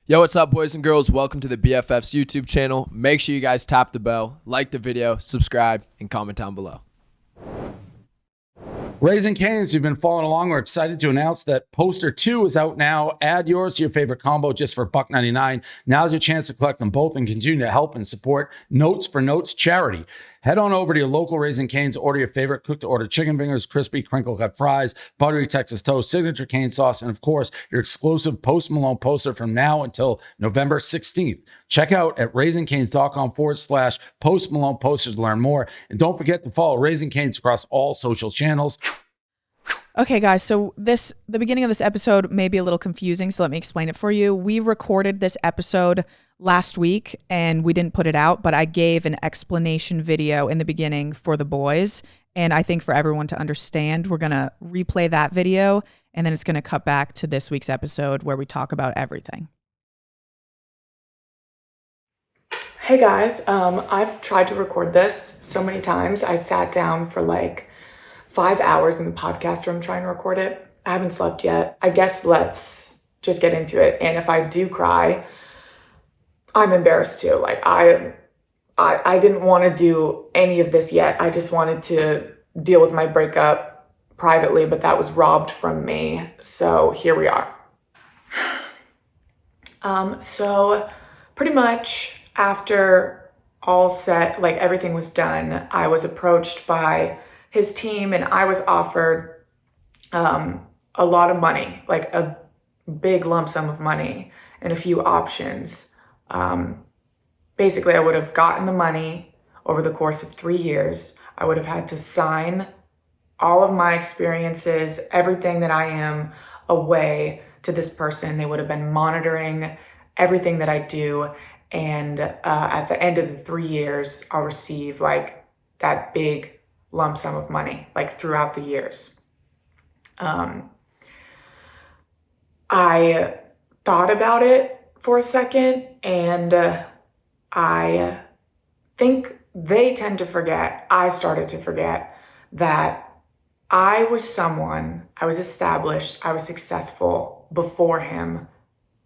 Yo, what's up, boys and girls? Welcome to the BFFs YouTube channel. Make sure you guys tap the bell, like the video, subscribe, and comment down below. Raising Cane's, you've been following along. We're excited to announce that Poster 2 is out now. Add yours to your favorite combo just for $1.99. Now's your chance to collect them both and continue to help and support Notes for Notes charity. Head on over to your local Raising Cane's, order your favorite cooked-to-order chicken fingers, crispy crinkle-cut fries, buttery Texas toast, signature cane sauce, and of course, your exclusive Post Malone poster from now until November 16th. Check out at raisingcanes.com/Post Malone posters to learn more. And don't forget to follow Raising Cane's across all social channels. Okay, guys, so the beginning of this episode may be a little confusing, so let me explain it for you. We recorded this episode last week, and we didn't put it out, but I gave an explanation video in the beginning for the boys, and I think for everyone to understand, we're going to replay that video, and then it's going to cut back to this week's episode where we talk about everything. Hey guys, I've tried to record this so many times. I sat down for like 5 hours in the podcast room trying to record it. I haven't slept yet. I guess let's just get into it. And if I do cry, I'm embarrassed too. Like I didn't want to do any of this yet. I just wanted to deal with my breakup privately, but that was robbed from me. So here we are. So pretty much after all set, like everything was done, I was approached by his team and I was offered a lot of money, like a big lump sum of money and a few options. Basically, I would have gotten the money over the course of 3 years. I would have had to sign all of my experiences, everything that I am, away to this person. They would have been monitoring everything that I do. And at the end of the 3 years, I'll receive like that big lump sum of money, like throughout the years. I thought about it for a second, and I think they tend to forget, I started to forget, that I was someone, I was established, I was successful before him.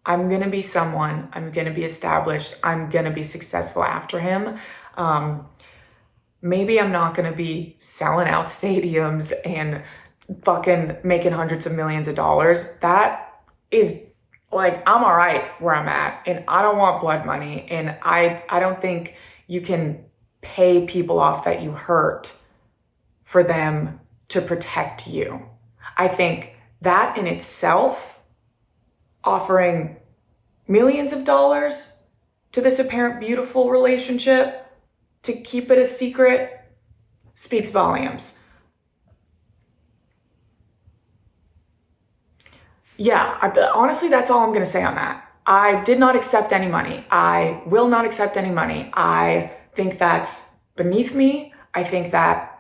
I'm going to be someone, I'm going to be established, I'm going to be successful after him. Maybe I'm not going to be selling out stadiums and fucking making hundreds of millions of dollars. That is like, I'm all right where I'm at, and I don't want blood money. And I don't think you can pay people off that you hurt for them to protect you. I think that in itself, offering millions of dollars to this apparent beautiful relationship to keep it a secret, speaks volumes. Yeah, honestly, that's all I'm gonna say on that. I did not accept any money. I will not accept any money. I think that's beneath me. I think that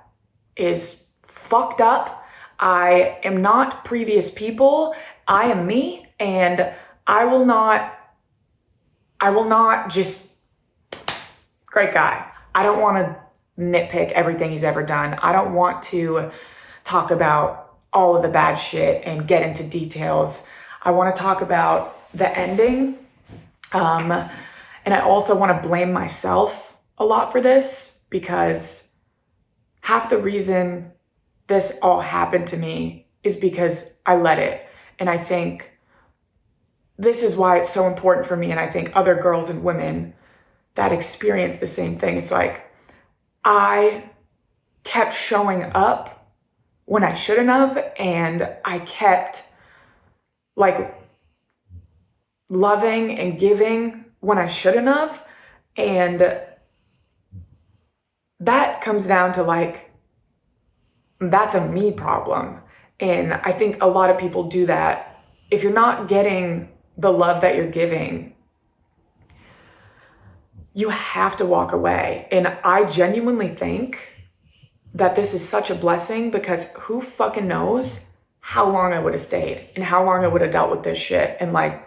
is fucked up. I am not previous people. I am me, and I will not just, great guy. I don't want to nitpick everything he's ever done. I don't want to talk about all of the bad shit and get into details. I want to talk about the ending. And I also want to blame myself a lot for this, because half the reason this all happened to me is because I let it. And I think this is why it's so important for me, and I think other girls and women that experience the same thing. It's like, I kept showing up when I shouldn't have, and I kept like loving and giving when I shouldn't have. And that comes down to like, that's a me problem. And I think a lot of people do that. If you're not getting the love that you're giving, you have to walk away. And I genuinely think that this is such a blessing, because who fucking knows how long I would have stayed and how long I would have dealt with this shit and like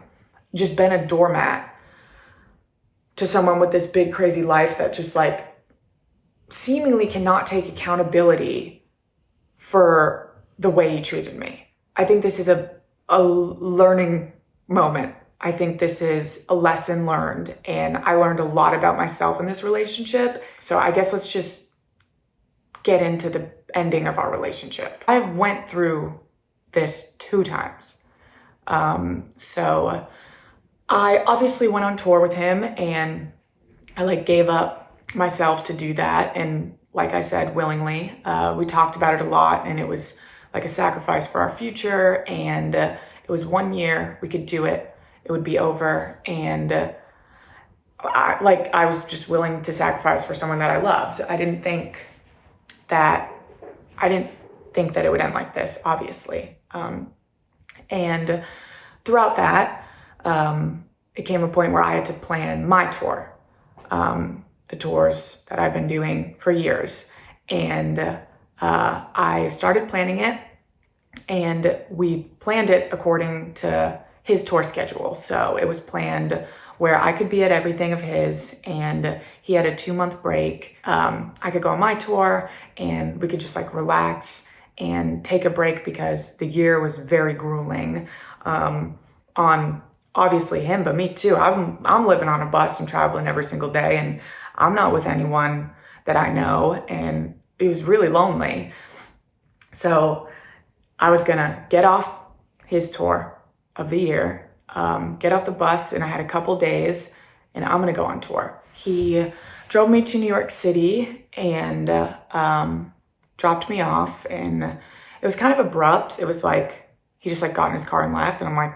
just been a doormat to someone with this big crazy life that just like seemingly cannot take accountability for the way he treated me. I think this is a learning moment I think this is a lesson learned, and I learned a lot about myself in this relationship. So I guess let's just get into the ending of our relationship. I went through this 2 times. So I obviously went on tour with him, and I like gave up myself to do that. And like I said, willingly, we talked about it a lot, and it was like a sacrifice for our future. And it was 1 year, we could do it. It would be over. And I was just willing to sacrifice for someone that I loved. I didn't think that it would end like this, obviously. And throughout that, it came a point where I had to plan my tour, the tours that I've been doing for years. And I started planning it, and we planned it according to his tour schedule. So it was planned where I could be at everything of his, and he had a 2-month break. I could go on my tour, and we could just like relax and take a break, because the year was very grueling on obviously him, but me too. I'm living on a bus and traveling every single day, and I'm not with anyone that I know, and it was really lonely. So I was gonna get off his tour of the year, get off the bus, and I had a couple days, and I'm gonna go on tour. He drove me to New York City and dropped me off, and it was kind of abrupt. It was like he just like got in his car and left, and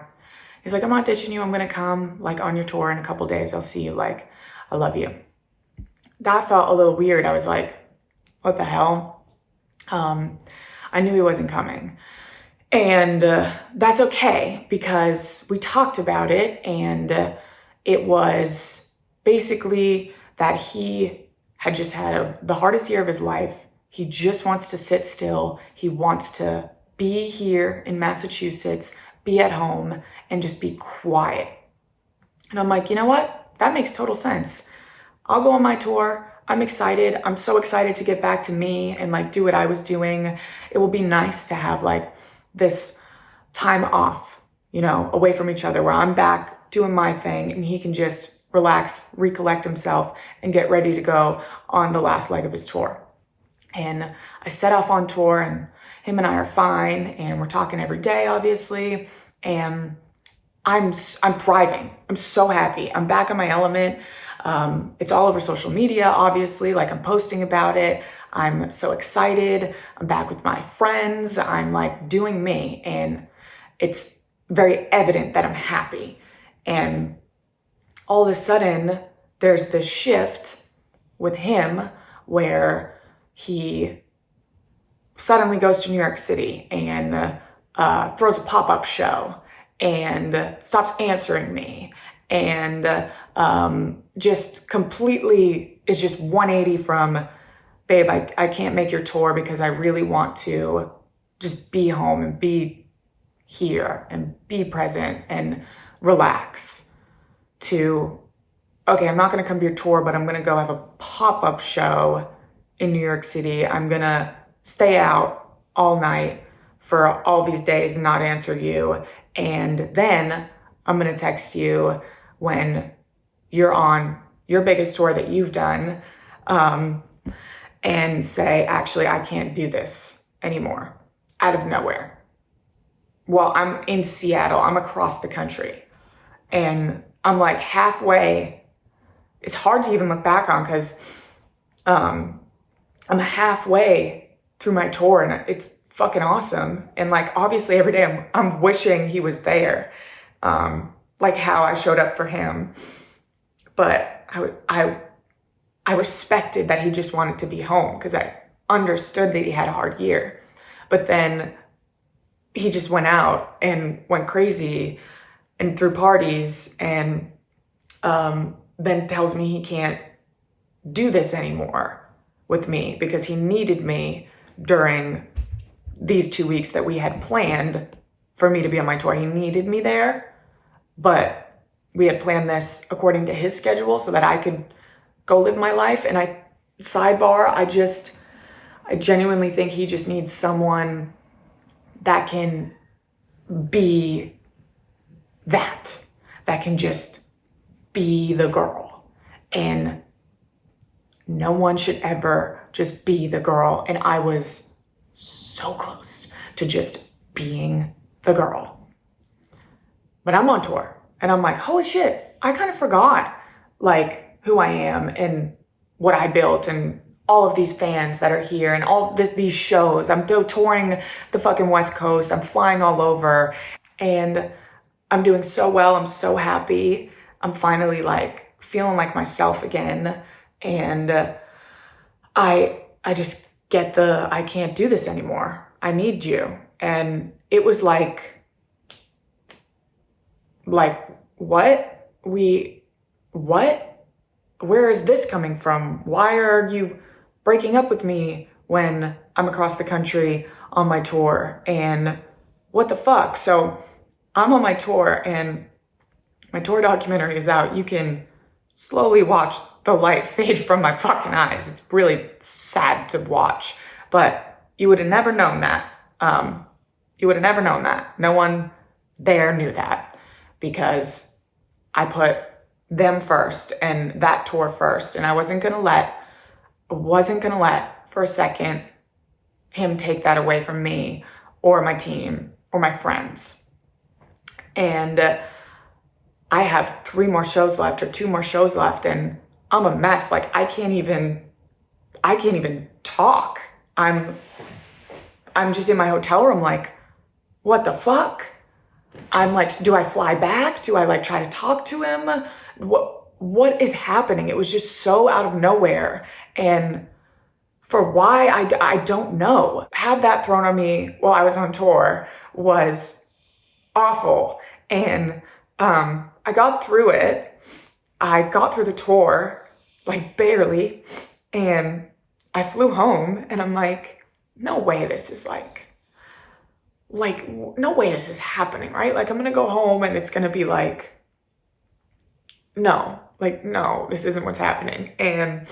he's like, I'm not ditching you. I'm gonna come like on your tour in a couple days. I'll see you. Like, I love you. That felt a little weird. I was like, what the hell? I knew he wasn't coming. And that's okay, because we talked about it, and it was basically that he had just had the hardest year of his life. He just wants to sit still. He wants to be here in Massachusetts, be at home, and just be quiet. And I'm like, you know what? That makes total sense. I'll go on my tour. I'm excited. I'm so excited to get back to me and like do what I was doing. It will be nice to have like this time off, you know, away from each other, where I'm back doing my thing and he can just relax, recollect himself, and get ready to go on the last leg of his tour. And I set off on tour, and him and I are fine, and we're talking every day, obviously, and I'm thriving. I'm so happy. I'm back in my element. It's all over social media, obviously, like I'm posting about it. I'm so excited. I'm back with my friends. I'm like doing me, and it's very evident that I'm happy. And all of a sudden, there's this shift with him where he suddenly goes to New York City and throws a pop-up show and stops answering me, and just completely is just 180 from, babe, I can't make your tour because I really want to just be home and be here and be present and relax, to, okay, I'm not going to come to your tour, but I'm going to go have a pop-up show in New York City. I'm going to stay out all night for all these days and not answer you. And then I'm going to text you when you're on your biggest tour that you've done, and say, actually, I can't do this anymore, out of nowhere. Well, I'm in Seattle. I'm across the country. And I'm like halfway. It's hard to even look back on, because I'm halfway through my tour, and it's fucking awesome. And like, obviously every day I'm wishing he was there, like how I showed up for him. But I respected that he just wanted to be home, because I understood that he had a hard year. But then he just went out and went crazy and threw parties, and then tells me he can't do this anymore with me because he needed me during these 2 weeks that we had planned for me to be on my tour. He needed me there, but we had planned this according to his schedule so that I could go live my life. And I genuinely think he just needs someone that can be that that can just be the girl. And no one should ever just be the girl. And I was so close to just being the girl. But I'm on tour and I'm like, holy shit, I kind of forgot like who I am and what I built and all of these fans that are here and all these shows. I'm touring the fucking West Coast. I'm flying all over and I'm doing so well. I'm so happy. I'm finally like feeling like myself again. And I just get I can't do this anymore. I need you. And it was like, what? What? Where is this coming from? Why are you breaking up with me when I'm across the country on my tour? And what the fuck? So I'm on my tour and my tour documentary is out. You can slowly watch the light fade from my fucking eyes. It's really sad to watch, but you would have never known that. You would have never known that. No one there knew that because I put them first and that tour first. And I wasn't gonna let for a second him take that away from me or my team or my friends. And I have 3 more shows left or 2 more shows left and I'm a mess. Like I can't even talk. I'm just in my hotel room like, what the fuck? I'm like, do I fly back? Do I like try to talk to him? What is happening? It was just so out of nowhere. And for why, I don't know. Have that thrown on me while I was on tour was awful. And I got through it. I got through the tour, like barely. And I flew home and I'm like, no way this is no way this is happening, right? Like I'm gonna go home and it's gonna be like, no, this isn't what's happening. And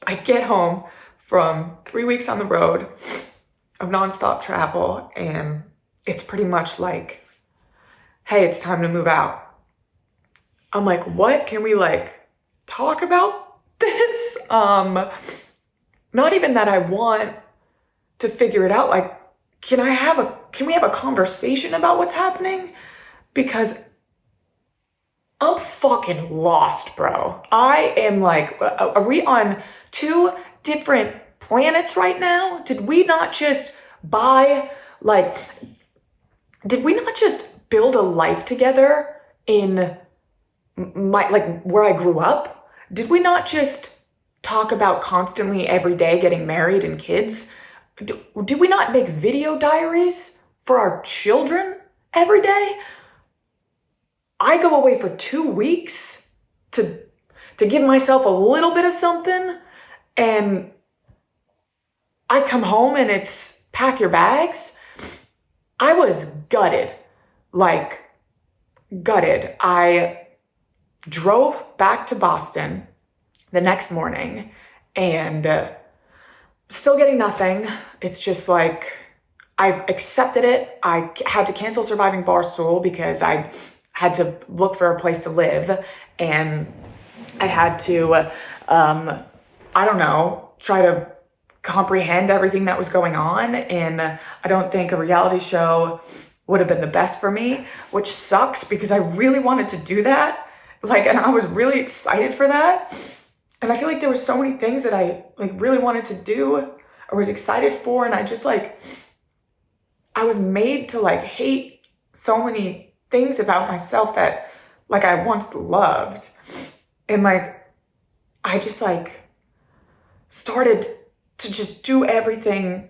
I get home from 3 weeks on the road of nonstop travel and it's pretty much like, hey, it's time to move out. I'm like, what? Can we like talk about this? Not even that I want to figure it out. Like, can we have a conversation about what's happening? Because I'm fucking lost, bro. I am like, are we on 2 different planets right now? Did we not just build a life together in where I grew up? Did we not just talk about constantly every day getting married and kids? Did we not make video diaries for our children every day? I go away for 2 weeks to give myself a little bit of something, and I come home and it's pack your bags. I was gutted, like gutted. I drove back to Boston the next morning and still getting nothing. It's just like, I've accepted it. I had to cancel Surviving Barstool because I had to look for a place to live, and I had to, try to comprehend everything that was going on. And I don't think a reality show would have been the best for me, which sucks because I really wanted to do that. And I was really excited for that. And I feel like there were so many things that I really wanted to do or was excited for. And I just I was made to hate so many things about myself that I once loved. And I just started to just do everything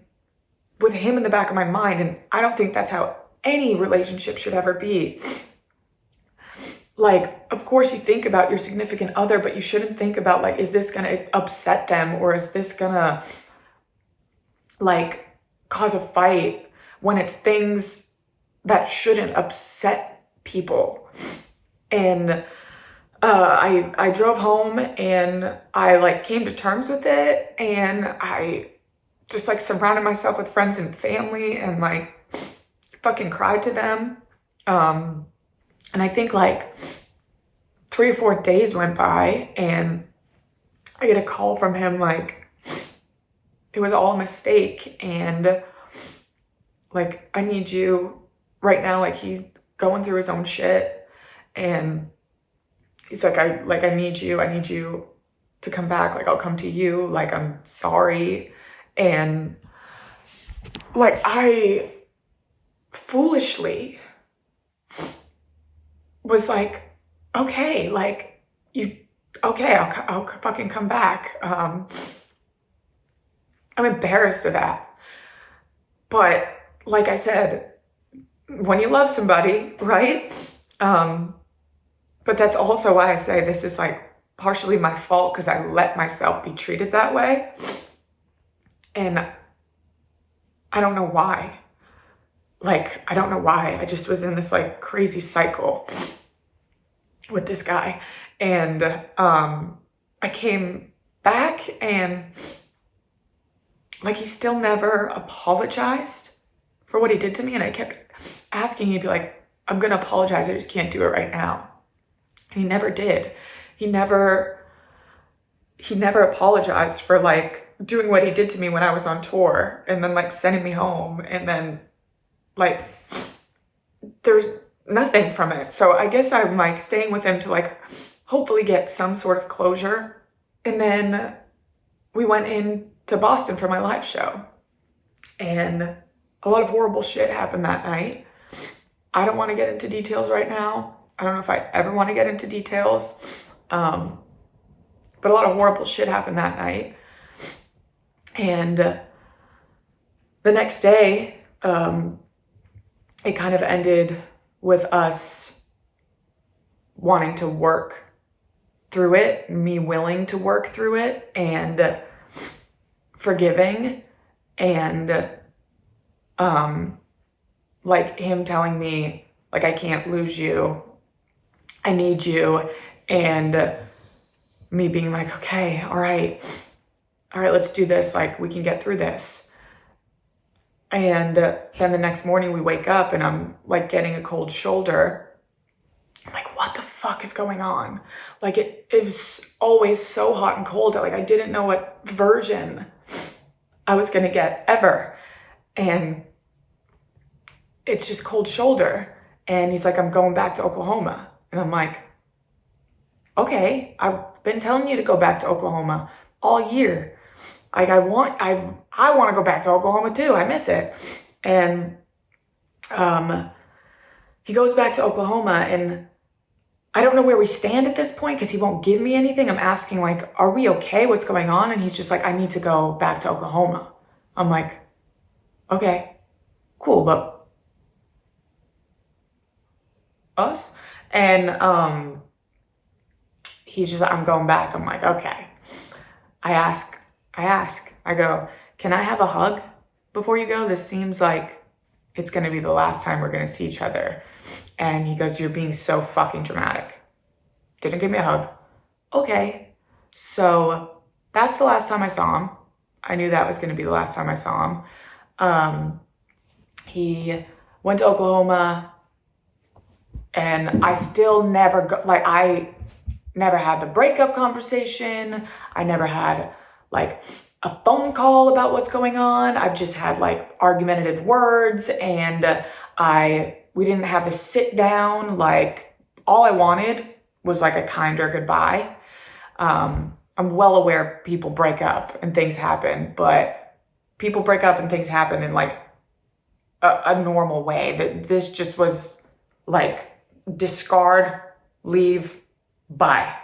with him in the back of my mind. And I don't think that's how any relationship should ever be. Of course you think about your significant other, but you shouldn't think about is this gonna upset them, or is this gonna cause a fight, when it's things that shouldn't upset people. And I drove home and I came to terms with it, and I just surrounded myself with friends and family and fucking cried to them. And I think like 3 or 4 days went by and I get a call from him like it was all a mistake and like I need you right now. Like he's going through his own shit and he's like, I need you to come back. Like I'll come to you. Like I'm sorry. And like I foolishly was like, okay, like I'll fucking come back. I'm embarrassed of that. But like I said, when you love somebody, right? But that's also why I say this is like partially my fault because I let myself be treated that way. And I don't know why. Like, I don't know why. I just was in this like crazy cycle with this guy. And I came back and like he still never apologized for what he did to me. And I kept asking, he'd be like, I'm gonna apologize, I just can't do it right now. And he never did. He never apologized for like doing what he did to me when I was on tour and then like sending me home and then like there's nothing from it. So I guess I'm like staying with him to like hopefully get some sort of closure. And then we went in to Boston for my live show and a lot of horrible shit happened that night. I don't want to get into details right now. I don't know if I ever want to get into details. But a lot of horrible shit happened that night. And the next day, it kind of ended with us wanting to work through it, me willing to work through it and forgiving and like him telling me like I can't lose you, I need you, and me being like, okay, all right, let's do this, like we can get through this. And then the next morning we wake up and I'm like getting a cold shoulder. I'm like, what the fuck is going on? Like it was always so hot and cold that like I didn't know what version I was gonna get ever. And it's just cold shoulder. And he's like, I'm going back to Oklahoma. And I'm like, okay, I've been telling you to go back to Oklahoma all year. Like I want to go back to Oklahoma too. I miss it. And he goes back to Oklahoma and I don't know where we stand at this point because he won't give me anything. I'm asking like, are we okay? What's going on? And he's just like, I need to go back to Oklahoma. I'm like, okay, cool, but us? And he's just like, I'm going back. I'm like, okay. I ask, I go, can I have a hug before you go? This seems like it's going to be the last time we're going to see each other. And he goes, you're being so fucking dramatic. Didn't give me a hug. Okay. So that's the last time I saw him. I knew that was going to be the last time I saw him. He went to Oklahoma and I still never I never had the breakup conversation. I never had like a phone call about what's going on. I've just had like argumentative words and we didn't have the sit down. Like all I wanted was like a kinder goodbye. I'm well aware people break up and things happen, but people break up and things happen in like a normal way. That this just was like discard, leave, bye.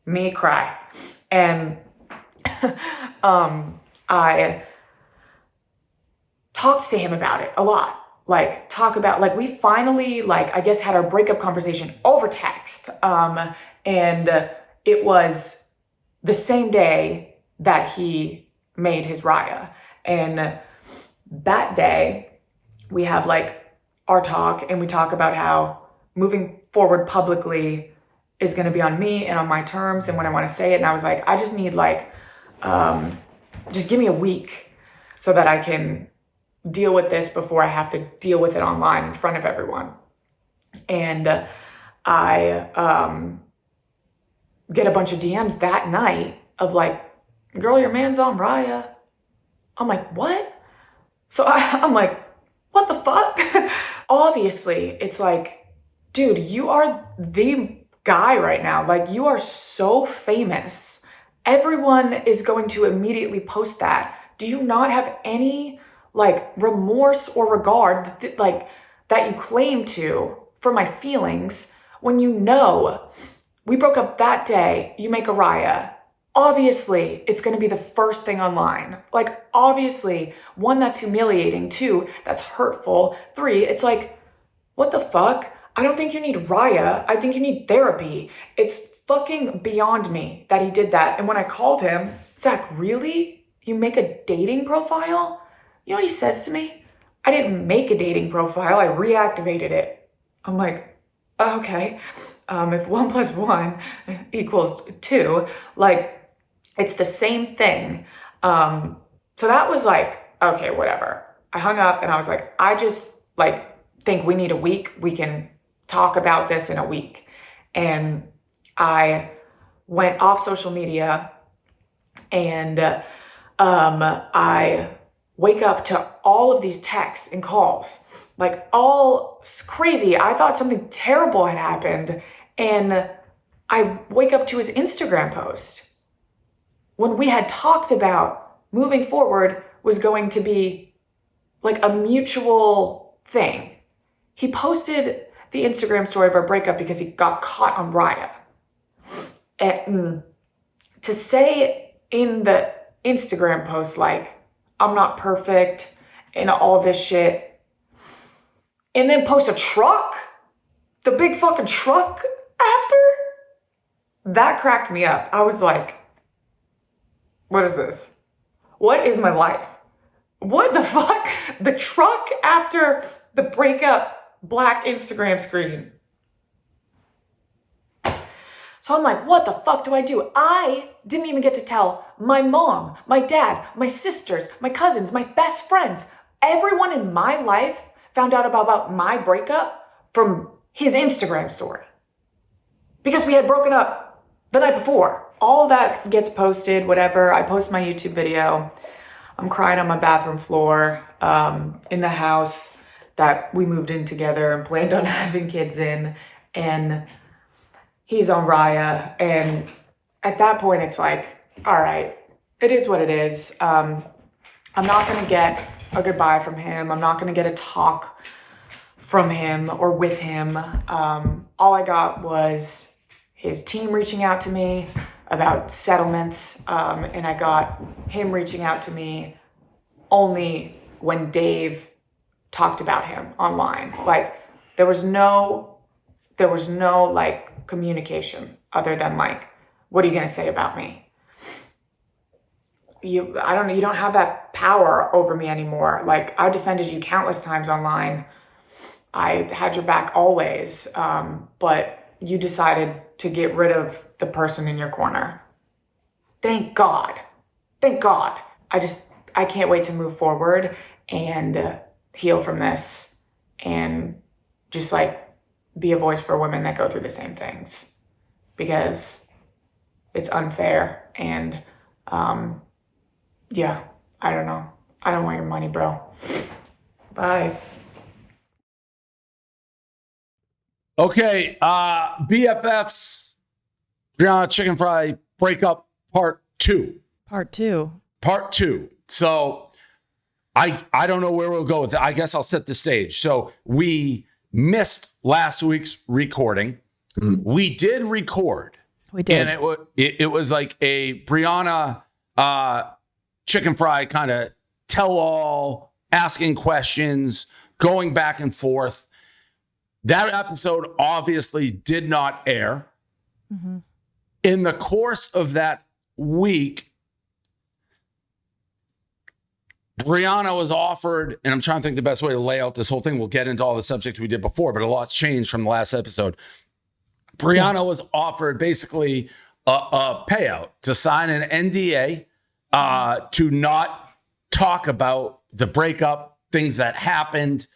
Me cry. And I talked to him about it a lot. Like we finally like I guess had our breakup conversation over text. And it was the same day that he made his Raya. And that day we have like our talk and we talk about how moving forward publicly is going to be on me and on my terms and when I want to say it. And I was like, I just need like, just give me a week so that I can deal with this before I have to deal with it online in front of everyone. And I get a bunch of DMs that night of like, girl, your man's on Raya. I'm like, what? So I'm like, what the fuck? Obviously, it's like, dude, you are the guy right now. Like, you are so famous. Everyone is going to immediately post that. Do you not have any like remorse or regard that you claim to for my feelings when you know we broke up that day, you make a Raya? Obviously, it's going to be the first thing online. Like, obviously, one, that's humiliating. Two, that's hurtful. Three, it's like, what the fuck? I don't think you need Raya. I think you need therapy. It's fucking beyond me that he did that. And when I called him, Zach, really? You make a dating profile? You know what he says to me? I didn't make a dating profile. I reactivated it. I'm like, okay. If 1 + 1 equals 2, like, it's the same thing. So that was like, okay, whatever. I hung up and I was like, I just like think we need a week. We can talk about this in a week. And I went off social media and I wake up to all of these texts and calls, like all crazy. I thought something terrible had happened. And I wake up to his Instagram post when we had talked about moving forward was going to be like a mutual thing. He posted the Instagram story of our breakup because he got caught on Raya. And to say in the Instagram post, like, I'm not perfect and all this shit, and then post a truck, the big fucking truck after, that cracked me up. I was like, what is this? What is my life? What the fuck? The truck after the breakup black Instagram screen. So I'm like, what the fuck do I do? I didn't even get to tell my mom, my dad, my sisters, my cousins, my best friends. Everyone in my life found out about my breakup from his Instagram story. Because we had broken up the night before. All that gets posted, whatever. I post my YouTube video. I'm crying on my bathroom floor in the house that we moved in together and planned on having kids in. And he's on Raya. And at that point, it's like, all right, it is what it is. I'm not going to get a goodbye from him. I'm not going to get a talk from him or with him. All I got was his team reaching out to me about settlements, and I got him reaching out to me only when Dave talked about him online. Like, there was no like communication other than like, what are you gonna say about me? You don't have that power over me anymore. Like, I defended you countless times online. I had your back always, but you decided to get rid of the person in your corner. Thank God. Thank God. I can't wait to move forward and heal from this and just like be a voice for women that go through the same things, because it's unfair. And yeah, I don't know. I don't want your money, bro. Bye. Okay, BFFs, BRIANNA CHICKENFRY breakup part 2. Part 2. Part 2. So I don't know where we'll go with it. I guess I'll set the stage. So we missed last week's recording. We did record. We did. And it was like a BRIANNA CHICKENFRY kind of tell-all, asking questions, going back and forth. That episode obviously did not air. Mm-hmm. In the course of that week, BRIANNA was offered, and I'm trying to think the best way to lay out this whole thing. We'll get into all the subjects we did before, but a lot's changed from the last episode. BRIANNA was offered basically a payout to sign an NDA to not talk about the breakup, things that happened.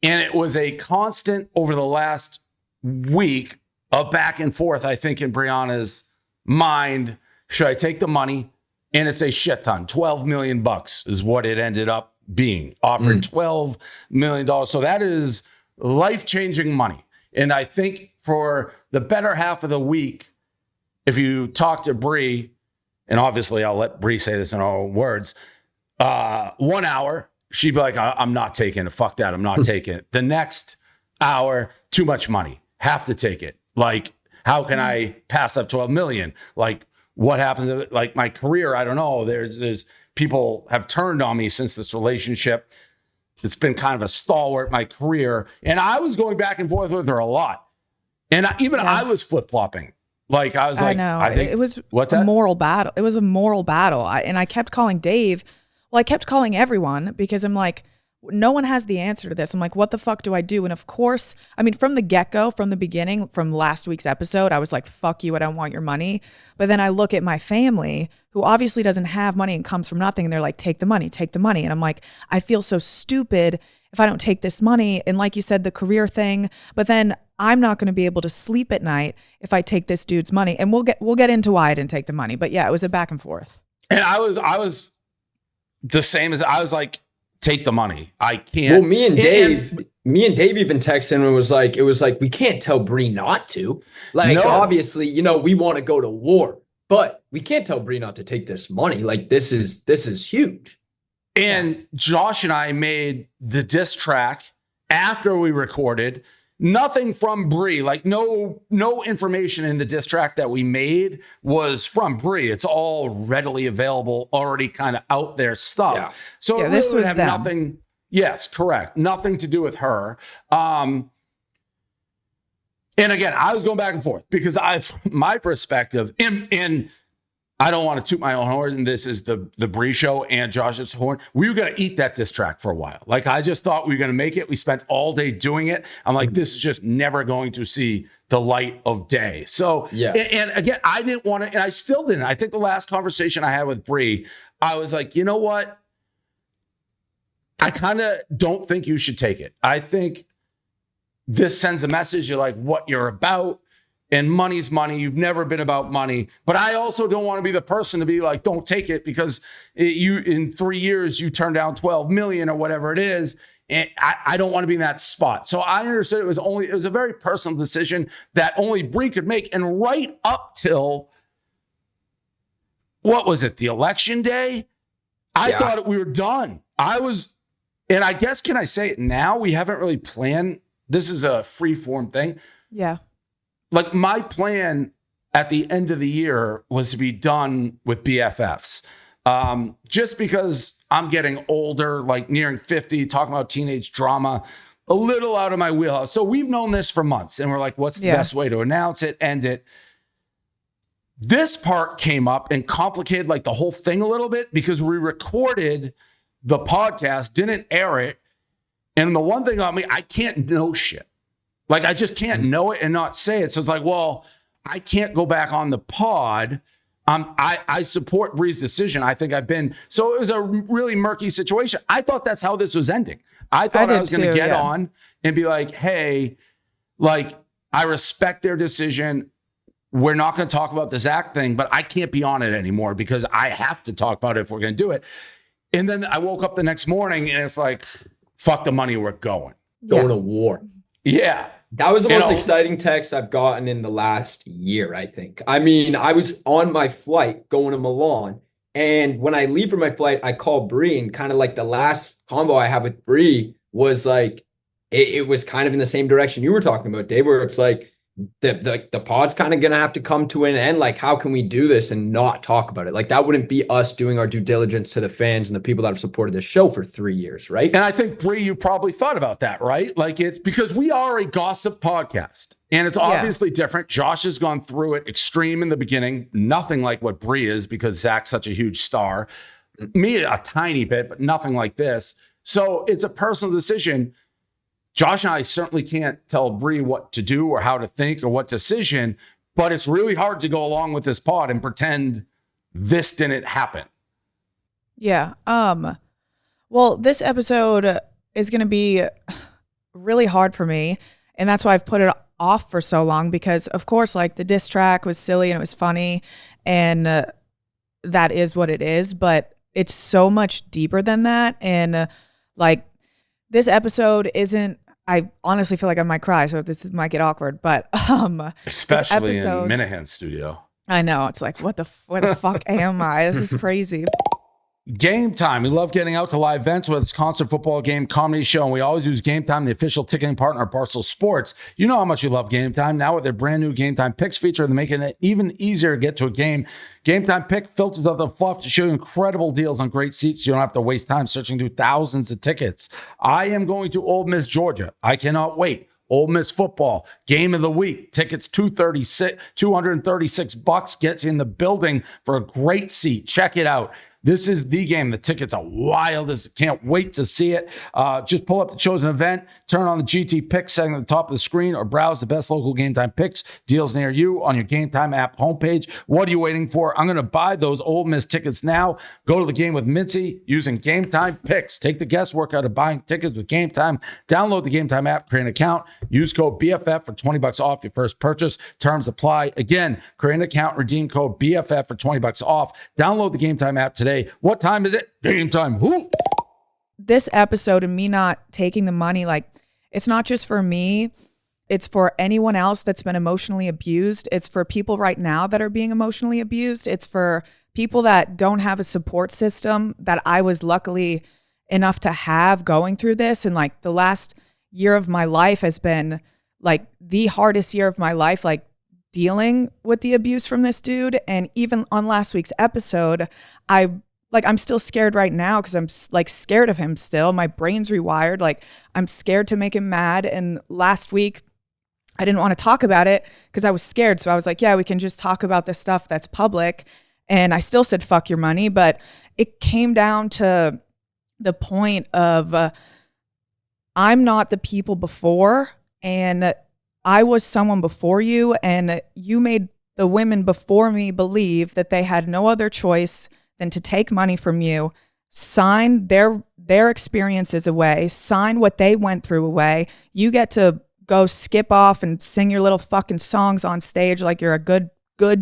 And it was a constant over the last week of back and forth, I think, in Brianna's mind. Should I take the money? And it's a shit ton. $12 million is what it ended up being, offered $12 million. So that is life-changing money. And I think for the better half of the week, if you talk to Bree, and obviously I'll let Bree say this in her own words, 1 hour, she'd be like, I'm not taking it. Fuck that. I'm not taking it. The next hour, too much money. Have to take it. Like, how can I pass up 12 million? Like, what happens to, like, my career? I don't know. There's people have turned on me since this relationship. It's been kind of a stalwart in my career. And I was going back and forth with her a lot. And I was flip-flopping. Like, I was like, I think it was what's a that? moral battle. It was a moral battle. And I kept calling Dave. Well, I kept calling everyone because I'm like, no one has the answer to this. I'm like, what the fuck do I do? And of course, I mean, from the get-go, from the beginning, from last week's episode, I was like, fuck you, I don't want your money. But then I look at my family, who obviously doesn't have money and comes from nothing, and they're like, take the money, take the money. And I'm like, I feel so stupid if I don't take this money. And like you said, the career thing, but then I'm not going to be able to sleep at night if I take this dude's money. And we'll get into why I didn't take the money. But yeah, it was a back and forth. And I was the same as I was like, take the money. I can't. Well, me and Dave even texted and it was like, we can't tell Bree not to. Like, obviously, you know, we want to go to war, but we can't tell Bree not to take this money. Like, this is huge. And Josh and I made the diss track after we recorded. Nothing from Bree, like no information in the diss track that we made was from Bree. It's all readily available, already kind of out there stuff. Yeah. So yeah, it this really would was have them. nothing. Yes, correct. Nothing to do with her. And again, I was going back and forth because my perspective, and I don't want to toot my own horn, and this is the Bree show and Josh's horn. We were going to eat that diss track for a while. Like, I just thought we were going to make it. We spent all day doing it. I'm like, this is just never going to see the light of day. So, yeah. And again, I didn't want to, and I still didn't. I think the last conversation I had with Bree, I was like, you know what? I kind of don't think you should take it. I think this sends a message. You're like, what you're about. And money's money. You've never been about money. But I also don't want to be the person to be like, don't take it because you in 3 years, you turn down 12 million or whatever it is. And I don't want to be in that spot. So I understood it was a very personal decision that only Bree could make. And right up till, what was it, the election day? I thought we were done. And I guess, can I say it now? We haven't really planned. This is a free form thing. Yeah. Like, my plan at the end of the year was to be done with BFFs. Just because I'm getting older, like nearing 50, talking about teenage drama, a little out of my wheelhouse. So we've known this for months and we're like, what's the best way to announce it, end it? This part came up and complicated like the whole thing a little bit because we recorded the podcast, didn't air it. And the one thing about me, I can't know shit. Like, I just can't know it and not say it. So it's like, well, I can't go back on the pod. I support Bree's decision. I think so it was a really murky situation. I thought that's how this was ending. I thought I was going to get on and be like, hey, like, I respect their decision. We're not going to talk about the Zach thing, but I can't be on it anymore because I have to talk about it if we're going to do it. And then I woke up the next morning and it's like, fuck the money, we're going. Going to war. Yeah. That was the most exciting text I've gotten in the last year, I think. I mean, I was on my flight going to Milan, and when I leave for my flight, I call Bree, and kind of like the last convo I have with Bree was like, it was kind of in the same direction you were talking about, Dave, where it's like, the pod's kind of going to have to come to an end. Like, how can we do this and not talk about it? Like, that wouldn't be us doing our due diligence to the fans and the people that have supported this show for 3 years, right? And I think, Bree, you probably thought about that, right? Like, it's because we are a gossip podcast and it's obviously different. Josh has gone through it extreme in the beginning, nothing like what Bree is because Zach's such a huge star. Me, a tiny bit, but nothing like this. So it's a personal decision. Josh and I certainly can't tell Bree what to do or how to think or what decision, but it's really hard to go along with this pod and pretend this didn't happen. Yeah. Well, this episode is going to be really hard for me. And that's why I've put it off for so long, because of course, like, the diss track was silly and it was funny, and that is what it is, but it's so much deeper than that. And like, this episode isn't, I honestly feel like I might cry, so this might get awkward, but especially this episode, in Minahan's studio. I know, it's like, where the fuck am I? This is crazy. Game Time. We love getting out to live events, whether it's concert, football game, comedy show, and we always use Game Time, the official ticketing partner of Barstool Sports. You know how much you love Game Time. Now with their brand new Game Time Picks feature, they're making it even easier to get to a game. Game Time Pick filters out the fluff to show you incredible deals on great seats, so you don't have to waste time searching through thousands of tickets. I am going to Ole Miss, Georgia. I cannot wait. Ole Miss football, game of the week. Tickets $236 gets you in the building for a great seat. Check it out. This is the game. The tickets are wild. Can't wait to see it. Just pull up the chosen event, turn on the GT Picks setting at the top of the screen, or browse the best local Game Time Picks deals near you on your Game Time app homepage. What are you waiting for? I'm going to buy those Ole Miss tickets now. Go to the game with Mincy using Game Time Picks. Take the guesswork out of buying tickets with Game Time. Download the Game Time app, create an account, use code BFF for $20 off your first purchase. Terms apply. Again, create an account, redeem code BFF for $20 off. Download the Game Time app today. What time is it? Game time. Woo! This episode and me not taking the money, like, it's not just for me. It's for anyone else that's been emotionally abused. It's for people right now that are being emotionally abused. It's for people that don't have a support system that I was luckily enough to have going through this. And like, the last year of my life has been like the hardest year of my life, like, dealing with the abuse from this dude. And even on last week's episode, I'm still scared right now because I'm like scared of him still. My brain's rewired. Like, I'm scared to make him mad. And last week I didn't want to talk about it because I was scared. So I was like, yeah, we can just talk about this stuff that's public. And I still said, fuck your money. But it came down to the point of I'm not the people before, and I was someone before you, and you made the women before me believe that they had no other choice than to take money from you, sign their experiences away, sign what they went through away. You get to go skip off and sing your little fucking songs on stage like you're a good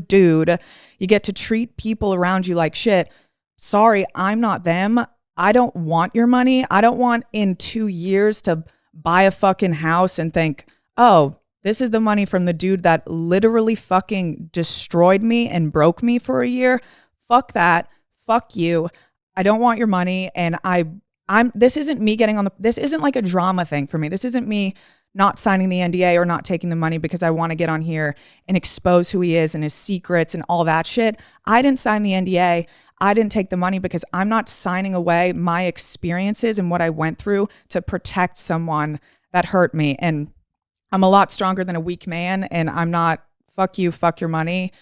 dude. You get to treat people around you like shit. Sorry, I'm not them. I don't want your money. I don't want in 2 years to buy a fucking house and think, oh, this is the money from the dude that literally fucking destroyed me and broke me for a year. Fuck that. Fuck you. I don't want your money. And this isn't me this isn't like a drama thing for me. This isn't me not signing the NDA or not taking the money because I want to get on here and expose who he is and his secrets and all that shit. I didn't sign the NDA. I didn't take the money because I'm not signing away my experiences and what I went through to protect someone that hurt me. And I'm a lot stronger than a weak man, and I'm not, fuck you, fuck your money,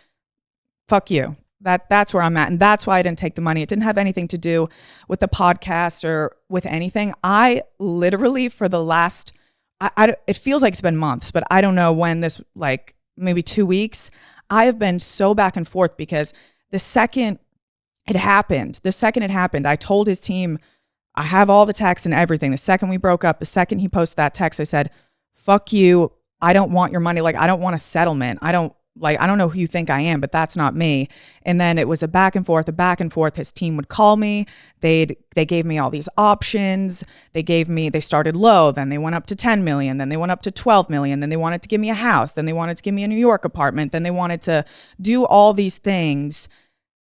fuck you. That's where I'm at, and that's why I didn't take the money. It didn't have anything to do with the podcast or with anything. I literally, for the last, it feels like it's been months, but I don't know when this, like maybe 2 weeks, I have been so back and forth because the second it happened, I told his team, I have all the texts and everything. The second we broke up, the second he posted that text, I said, fuck you. I don't want your money. Like, I don't want a settlement. I don't know who you think I am, but that's not me. And then it was a back and forth. His team would call me. They gave me all these options. They started low. Then they went up to 10 million. Then they went up to 12 million. Then they wanted to give me a house. Then they wanted to give me a New York apartment. Then they wanted to do all these things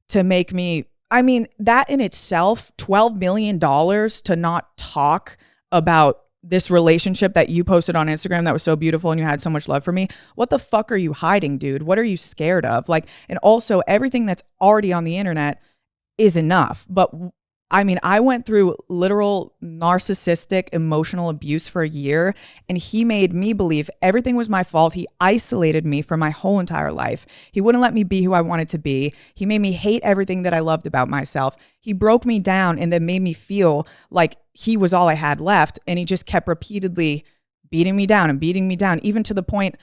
to make me, I mean, that in itself, $12 million to not talk about this relationship that you posted on Instagram that was so beautiful and you had so much love for me. What the fuck are you hiding, dude? What are you scared of? Like, and also everything that's already on the internet is enough. But I mean, I went through literal narcissistic emotional abuse for a year, and he made me believe everything was my fault. He isolated me for my whole entire life. He wouldn't let me be who I wanted to be. He made me hate everything that I loved about myself. He broke me down and then made me feel like he was all I had left. And he just kept repeatedly beating me down, even to the point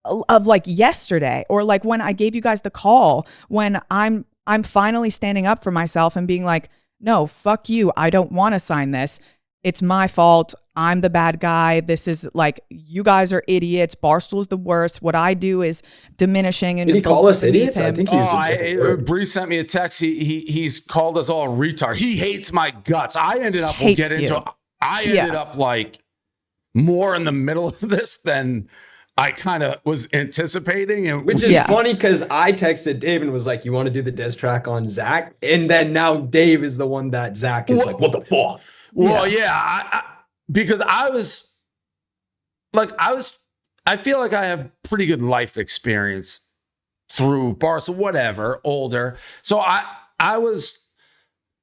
of like yesterday, or like when I gave you guys the call, when I'm finally standing up for myself and being like, no, fuck you. I don't want to sign this. it's my fault. I'm the bad guy. This is like, you guys are idiots. Barstool's the worst. What I do is diminishing. And did he call us idiots? him. I think he used a different word. Bree sent me a text. He's called us all retard. He hates my guts. I ended up, Hates you. I ended up like more in the middle of this than I kind of was anticipating. And which is funny because I texted Dave and was like, you want to do the diss track on Zach? And then now Dave is the one that Zach is like, what the fuck? Well, because I feel like I have pretty good life experience through bars, whatever, older. So I was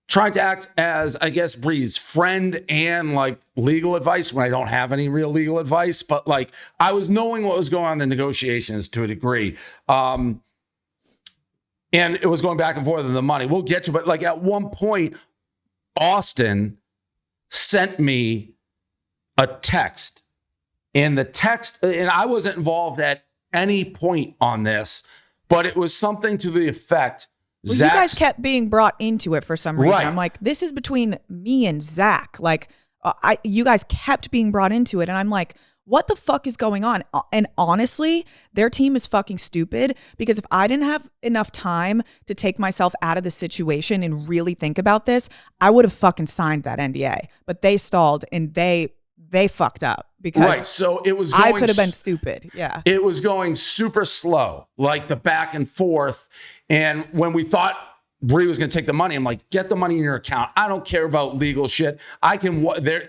trying to act as, I guess, Bree's friend and like legal advice when I don't have any real legal advice. But like, I was knowing what was going on in the negotiations to a degree. And it was going back and forth on the money. We'll get to it. But like at one point, Austin sent me a text. And the text, and I wasn't involved at any point on this, but it was something to the effect. Well, you guys kept being brought into it for some reason. Right. I'm like, this is between me and Zach. Like, you guys kept being brought into it. And I'm like, what the fuck is going on? And honestly, their team is fucking stupid, because if I didn't have enough time to take myself out of the situation and really think about this, I would have fucking signed that NDA. But they stalled and they fucked up. Because so it was going, I could have been stupid. Yeah. It was going super slow, like the back and forth. And when we thought Bree was going to take the money, I'm like, get the money in your account. I don't care about legal shit. I can,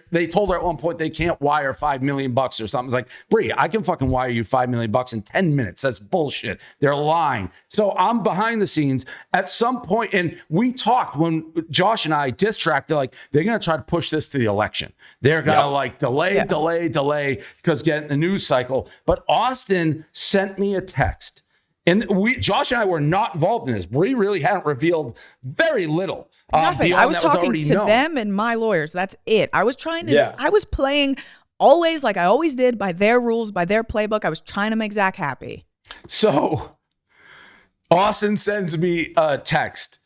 they told her at one point they can't wire $5 million or something. It's like, Bree, I can fucking wire you $5 million in 10 minutes. That's bullshit. They're lying. So I'm behind the scenes at some point, and we talked when Josh and I diss tracked, they're like, they're going to try to push this to the election. They're going to like delay because get in the news cycle. But Austin sent me a text. And Josh and I were not involved in this. Bree really hadn't revealed very little. Nothing. I was talking to them and my lawyers. That's it. I was trying to, I was playing always like I always did, by their rules, by their playbook. I was trying to make Zach happy. So Austin sends me a text.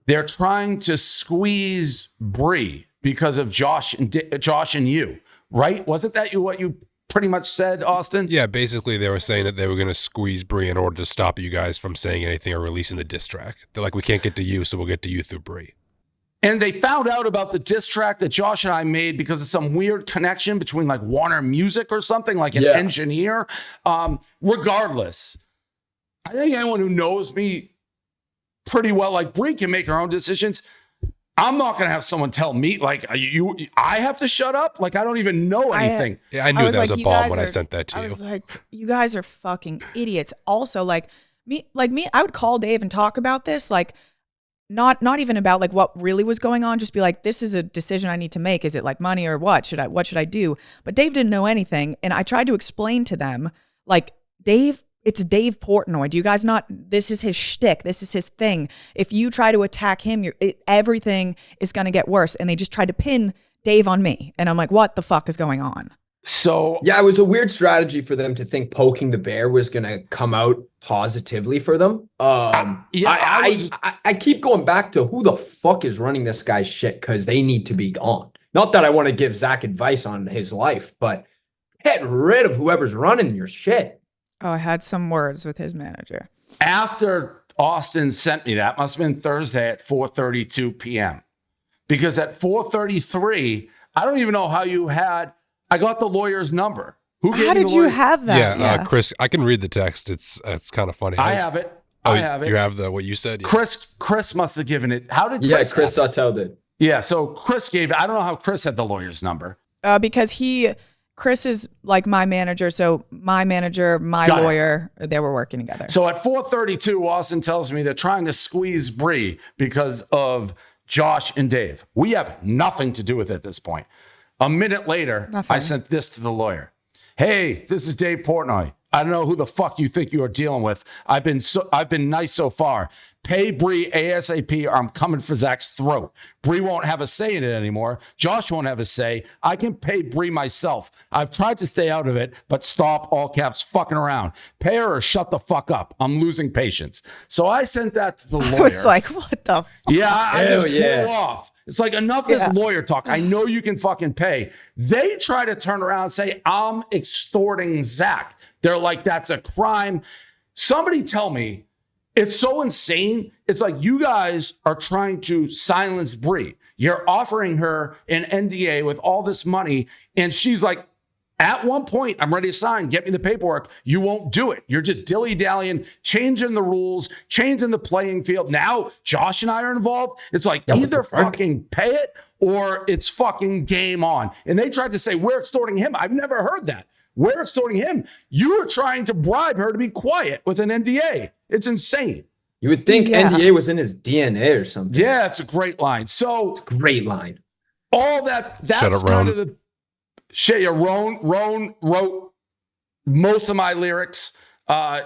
They're trying to squeeze Bree because of Josh and you, right? Wasn't that what you pretty much said, Austin? Yeah, basically they were saying that they were going to squeeze Bree in order to stop you guys from saying anything or releasing the diss track. They're like, we can't get to you, so we'll get to you through Bree. And they found out about the diss track that Josh and I made because of some weird connection between like Warner Music or something, like an engineer. Regardless, I think anyone who knows me pretty well, like Bree can make her own decisions. I'm not going to have someone tell me, like, I have to shut up? Like, I don't even know anything. I knew that was a bomb when I sent that to you. I was like, you guys are fucking idiots. Also, like me, I would call Dave and talk about this, like, not even about like what really was going on. Just be like, this is a decision I need to make. Is it like money or what should I do? But Dave didn't know anything. And I tried to explain to them, like, it's Dave Portnoy. Do you guys not? This is his shtick. This is his thing. If you try to attack him, everything is going to get worse. And they just tried to pin Dave on me. And I'm like, what the fuck is going on? So yeah, it was a weird strategy for them to think poking the bear was going to come out positively for them. I keep going back to who the fuck is running this guy's shit, because they need to be gone. Not that I want to give Zach advice on his life, but get rid of whoever's running your shit. Oh, I had some words with his manager. After Austin sent me that, must have been Thursday at 4:32 p.m. Because at 4:33, I don't even know how I got the lawyer's number. How did you have that? Yeah, Chris, I can read the text. It's kind of funny. I have it. You have what you said? Yeah. Chris must have given it. How did Chris? Yeah, Chris Sawtell did. Yeah, so Chris gave it. I don't know how Chris had the lawyer's number. Because Chris is like my manager, so my manager, my lawyer, they were working together. So at 4:32, Austin tells me they're trying to squeeze Bree because of Josh and Dave. We have nothing to do with it at this point. A minute later, I sent this to the lawyer. Hey, this is Dave Portnoy. I don't know who the fuck you think you are dealing with. I've been nice so far. Pay Bree ASAP or I'm coming for Zach's throat. Bree won't have a say in it anymore. Josh won't have a say. I can pay Bree myself. I've tried to stay out of it, but stop, all caps, fucking around. Pay her or shut the fuck up. I'm losing patience. So I sent that to the lawyer. I was like, what the? Yeah, I just yeah. flew off. It's like, enough of this lawyer talk. I know you can fucking pay. They try to turn around and say, I'm extorting Zach. They're like, that's a crime. Somebody tell me, it's so insane. It's like you guys are trying to silence Bree. You're offering her an NDA with all this money. And she's like, at one point, I'm ready to sign. Get me the paperwork. You won't do it. You're just dilly-dallying, changing the rules, changing the playing field. Now, Josh and I are involved. It's like either fucking pay it or it's fucking game on. And they tried to say, we're extorting him. I've never heard that. We're extorting him. You were trying to bribe her to be quiet with an NDA. It's insane. You would think NDA was in his DNA or something. Yeah, it's a great line. So Great line. all that's kind of the shit. Yeah, Roan wrote most of my lyrics. And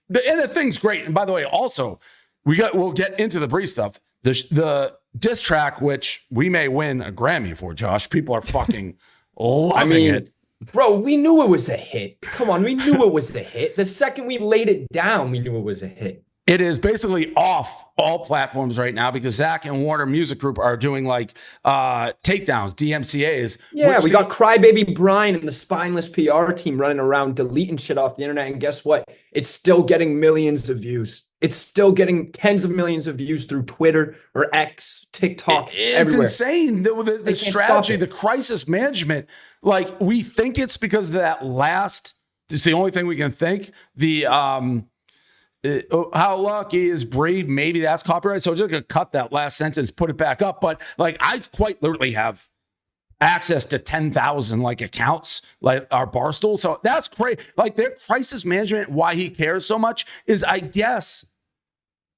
the thing's great. And by the way, also, we'll get into the Bree stuff. The diss track, which we may win a Grammy for, Josh. People are fucking loving it. Bro, we knew it was a hit. Come on, we knew it was a hit. The second we laid it down, we knew it was a hit. It is basically off all platforms right now because Zach and Warner Music Group are doing like takedowns, DMCAs. Yeah, we got Crybaby Brian and the spineless PR team running around deleting shit off the internet. And guess what? It's still getting millions of views. It's still getting tens of millions of views through Twitter or X, TikTok, It's everywhere. insane. The strategy, the crisis management, like we think it's because of that last, it's the only thing we can think. The how lucky is Bree? Maybe that's copyright. So we're just gonna cut that last sentence, put it back up. But like I quite literally have access to 10,000 like accounts, like our Barstool. So that's great. Like their crisis management, why he cares so much is, I guess,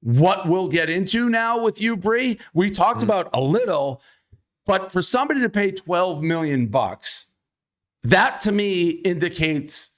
what we'll get into now with you, Bree. We talked about a little, but for somebody to pay $12 million, that to me indicates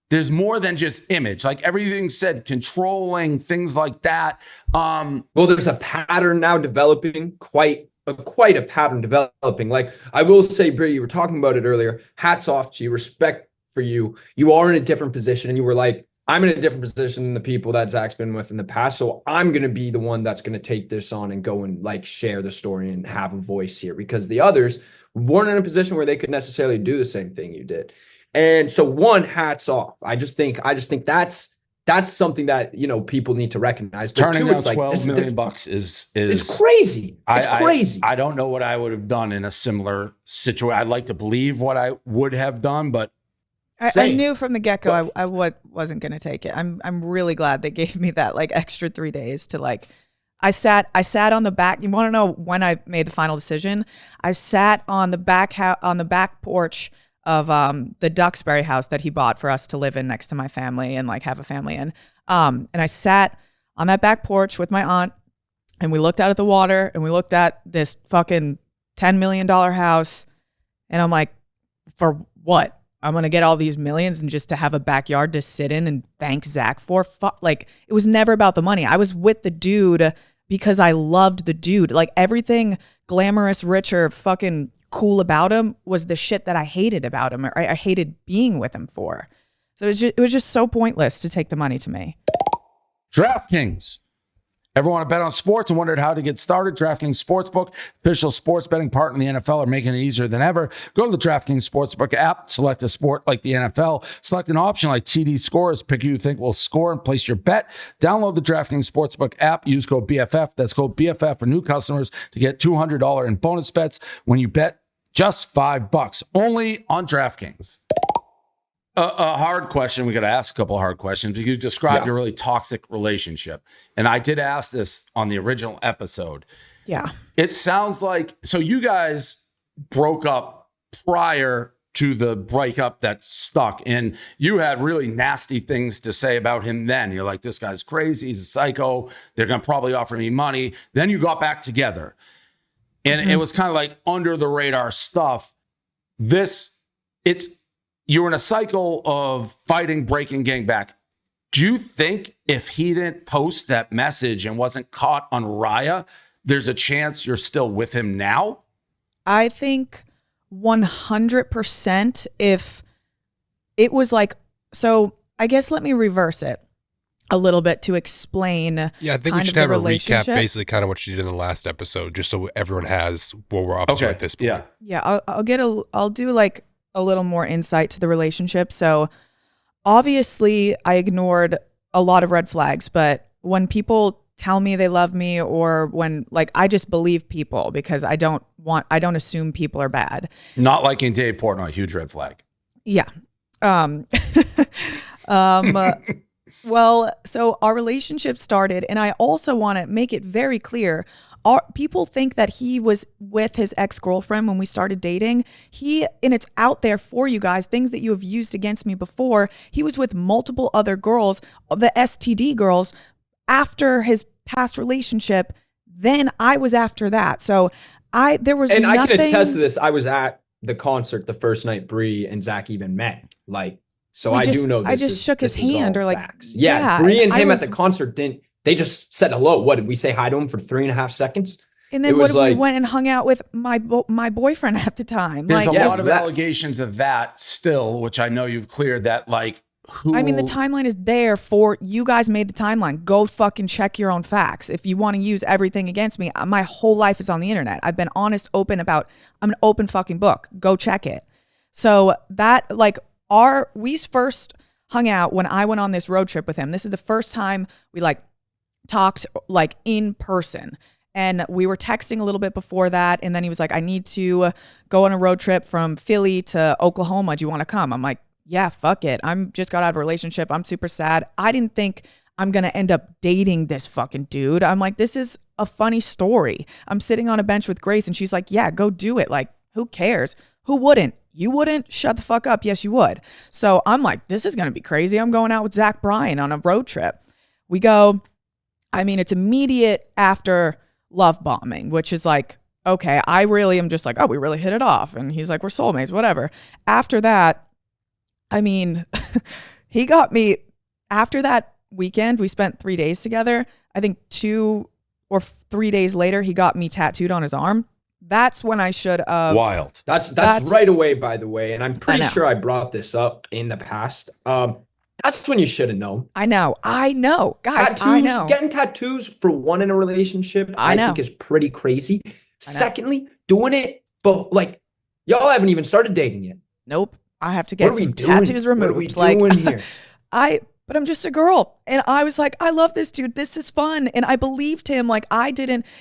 there's more than just image. Like everything said, controlling things like that. Well, there's a pattern now developing, quite a pattern developing. Like I will say, Bree, you were talking about it earlier. Hats off to you, respect for you. You are in a different position, and you were like, I'm in a different position than the people that Zach's been with in the past. So I'm going to be the one that's going to take this on and go and like share the story and have a voice here, because the others weren't in a position where they could necessarily do the same thing you did. And so one, hats off. I just think that's something that, you know, people need to recognize. But Turning two, down like, $12 million is it's crazy. It's crazy. I don't know what I would have done in a similar situation. I'd like to believe what I would have done, but I knew from the get-go I wasn't going to take it. I'm really glad they gave me that like extra 3 days to like. I sat on the back. You want to know when I made the final decision? I sat on the back porch of the Duxbury house that he bought for us to live in next to my family and like have a family in. And I sat on that back porch with my aunt, and we looked out at the water, and we looked at this fucking $10 million house, and I'm like, for what? I'm going to get all these millions and just to have a backyard to sit in and thank Zach for? Like, it was never about the money. I was with the dude because I loved the dude. Like, everything glamorous, rich, or fucking cool about him was the shit that I hated about him, or I hated being with him for. So it was just so pointless to take the money to me. DraftKings. Ever want to bet on sports and wondered how to get started? DraftKings Sportsbook, official sports betting partner in the NFL, are making it easier than ever. Go to the DraftKings Sportsbook app, select a sport like the NFL, select an option like TD Scores, pick who you think will score, and place your bet. Download the DraftKings Sportsbook app, use code BFF. That's code BFF for new customers to get $200 in bonus bets when you bet just $5, only on DraftKings. A hard question. We got to ask a couple of hard questions. You described a really toxic relationship. And I did ask this on the original episode. Yeah. It sounds like, so you guys broke up prior to the breakup that stuck, and you had really nasty things to say about him then. You're like, this guy's crazy. He's a psycho. They're going to probably offer me money. Then you got back together. And it was kind of like under the radar stuff. You were in a cycle of fighting, breaking, getting back. Do you think if he didn't post that message and wasn't caught on Raya, there's a chance you're still with him now? I think 100% if it was like, so I guess let me reverse it a little bit to explain. Yeah, I think we should have a recap, basically kind of what she did in the last episode, just so everyone has what we're up to at this point. Yeah, I'll do like a little more insight to the relationship. So obviously I ignored a lot of red flags, but when people tell me they love me, or when like I just believe people because I don't assume people are bad. Not liking Dave Portnoy, huge red flag. Yeah. Well, so our relationship started, and I also want to make it very clear. People think that he was with his ex-girlfriend when we started dating. And it's out there for you guys, things that you have used against me before. He was with multiple other girls, the STD girls, after his past relationship. Then I was after that. So there was nothing. I can attest to this. I was at the concert the first night Bree and Zach even met. So I do know this. I just shook his hand or like, facts. Yeah, Bree and him at the concert they just said hello. What did we say hi to him for 3.5 seconds? And then we went and hung out with my boyfriend at the time. There's a lot of allegations of that still, which I know you've cleared that who. I mean, the timeline is there for you guys made the timeline. Go fucking check your own facts. If you want to use everything against me, my whole life is on the internet. I've been honest, open about, I'm an open fucking book. Go check it. So that we first hung out when I went on this road trip with him. This is the first time we talked in person. And we were texting a little bit before that. And then he was like, I need to go on a road trip from Philly to Oklahoma. Do you want to come? I'm like, yeah, fuck it. I'm just got out of a relationship. I'm super sad. I didn't think I'm going to end up dating this fucking dude. I'm like, this is a funny story. I'm sitting on a bench with Grace and she's like, yeah, go do it. Like, who cares? Who wouldn't? You wouldn't? Shut the fuck up. Yes, you would. So I'm like, this is going to be crazy. I'm going out with Zach Bryan on a road trip. We go, I mean, it's immediate after love bombing, which is like, okay, I really am just like, oh, we really hit it off. And he's like, we're soulmates, whatever. After that, I mean, he got me, after that weekend, we spent 3 days together. I think 2 or 3 days later, he got me tattooed on his arm. That's when I should have. Wild. That's right away, by the way. And I'm pretty sure I brought this up in the past. That's when you should have known. I know. Guys, tattoos, I know. Getting tattoos for one in a relationship, I think is pretty crazy. Secondly, doing it, but y'all haven't even started dating yet. Nope. I have to get some tattoos removed. What are we doing here? But I'm just a girl. And I was like, I love this dude. This is fun. And I believed him.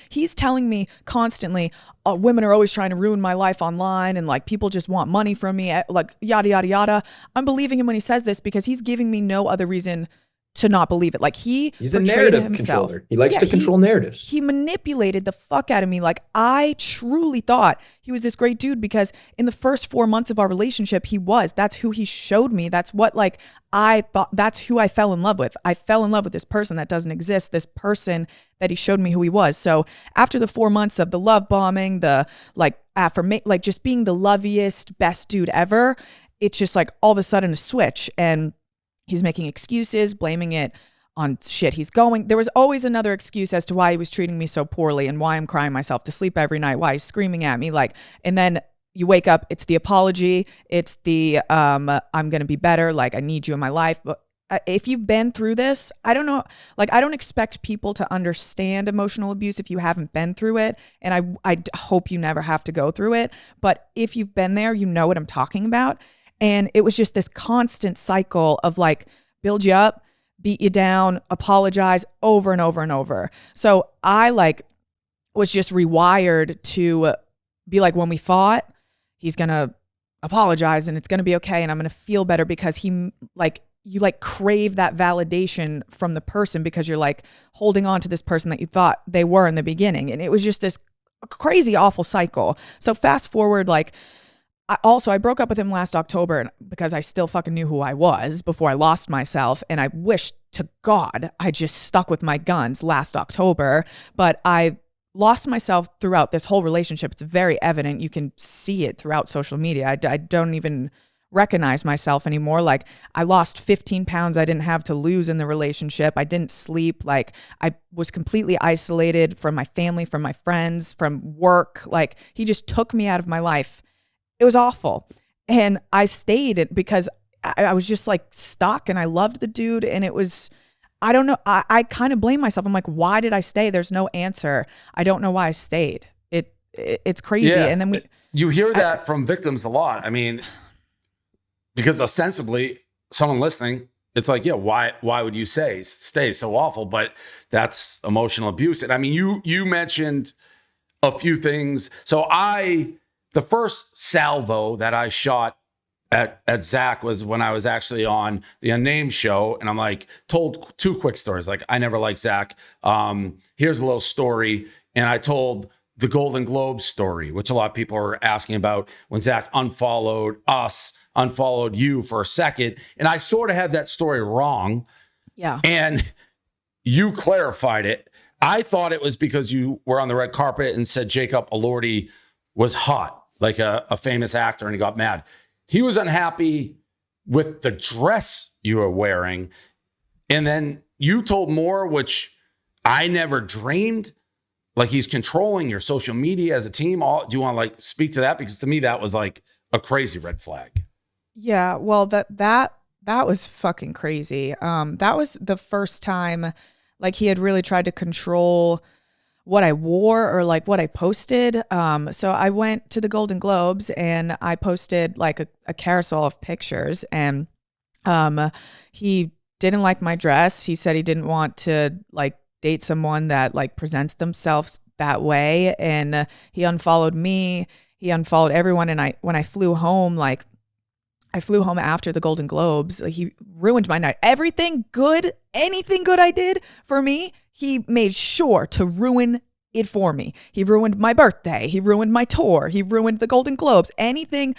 He's telling me constantly, women are always trying to ruin my life online. And people just want money from me. Yada, yada, yada. I'm believing him when he says this because he's giving me no other reason to not believe it. He's a narrative controller. He likes to control narratives. He manipulated the fuck out of me. I truly thought he was this great dude because in the first 4 months of our relationship, that's who he showed me. That's what I thought, that's who I fell in love with. I fell in love with this person that doesn't exist, this person that he showed me who he was. So after the 4 months of the love bombing, the just being the loveliest, best dude ever, it's just all of a sudden a switch. And he's making excuses, blaming it on shit he's going. There was always another excuse as to why he was treating me so poorly and why I'm crying myself to sleep every night, why he's screaming at me. And then you wake up, it's the apology. It's the, I'm going to be better. I need you in my life. But if you've been through this, I don't know. I don't expect people to understand emotional abuse if you haven't been through it. And I hope you never have to go through it. But if you've been there, you know what I'm talking about. And it was just this constant cycle of build you up, beat you down, apologize over and over and over. So I was just rewired to be when we fought, he's going to apologize and it's going to be okay. And I'm going to feel better because you crave that validation from the person because you're holding on to this person that you thought they were in the beginning. And it was just this crazy, awful cycle. So fast forward, I broke up with him last October because I still fucking knew who I was before I lost myself. And I wish to God I just stuck with my guns last October. But I lost myself throughout this whole relationship. It's very evident. You can see it throughout social media. I don't even recognize myself anymore. Like I lost 15 pounds I didn't have to lose in the relationship. I didn't sleep. Like I was completely isolated from my family, from my friends, from work. Like he just took me out of my life. It was awful. And I stayed because I was just like stuck, and I loved the dude. And it was, I don't know. I kind of blame myself. I'm like, why did I stay? There's no answer. I don't know why I stayed. It's crazy. Yeah. And then you hear that from victims a lot. I mean, because ostensibly someone listening, it's like, yeah, why would you stay so awful? But that's emotional abuse. And I mean, you mentioned a few things. So the first salvo that I shot at Zach was when I was actually on the Unnamed show, and I'm like, told 2 quick stories. Like, I never liked Zach. Here's a little story. And I told the Golden Globe story, which a lot of people are asking about, when Zach unfollowed you for a second. And I sort of had that story wrong. Yeah. And you clarified it. I thought it was because you were on the red carpet and said Jacob Elordi was hot, like a famous actor, and he got mad. He was unhappy with the dress you were wearing. And then you told more, which I never dreamed. Like, he's controlling your social media as a team. Do you want to like speak to that? Because to me, that was like a crazy red flag. Yeah, well, that was fucking crazy. That was the first time, like, he had really tried to control what I wore or like what I posted. So I went to the Golden Globes and I posted like a carousel of pictures, and he didn't like my dress. He said he didn't want to like date someone that like presents themselves that way, and he unfollowed me. He unfollowed everyone. And when I flew home, like, I flew home after the Golden Globes. Like, he ruined my night. Anything good I did for me, he made sure to ruin it for me. He ruined my birthday. He ruined my tour. He ruined the Golden Globes. Anything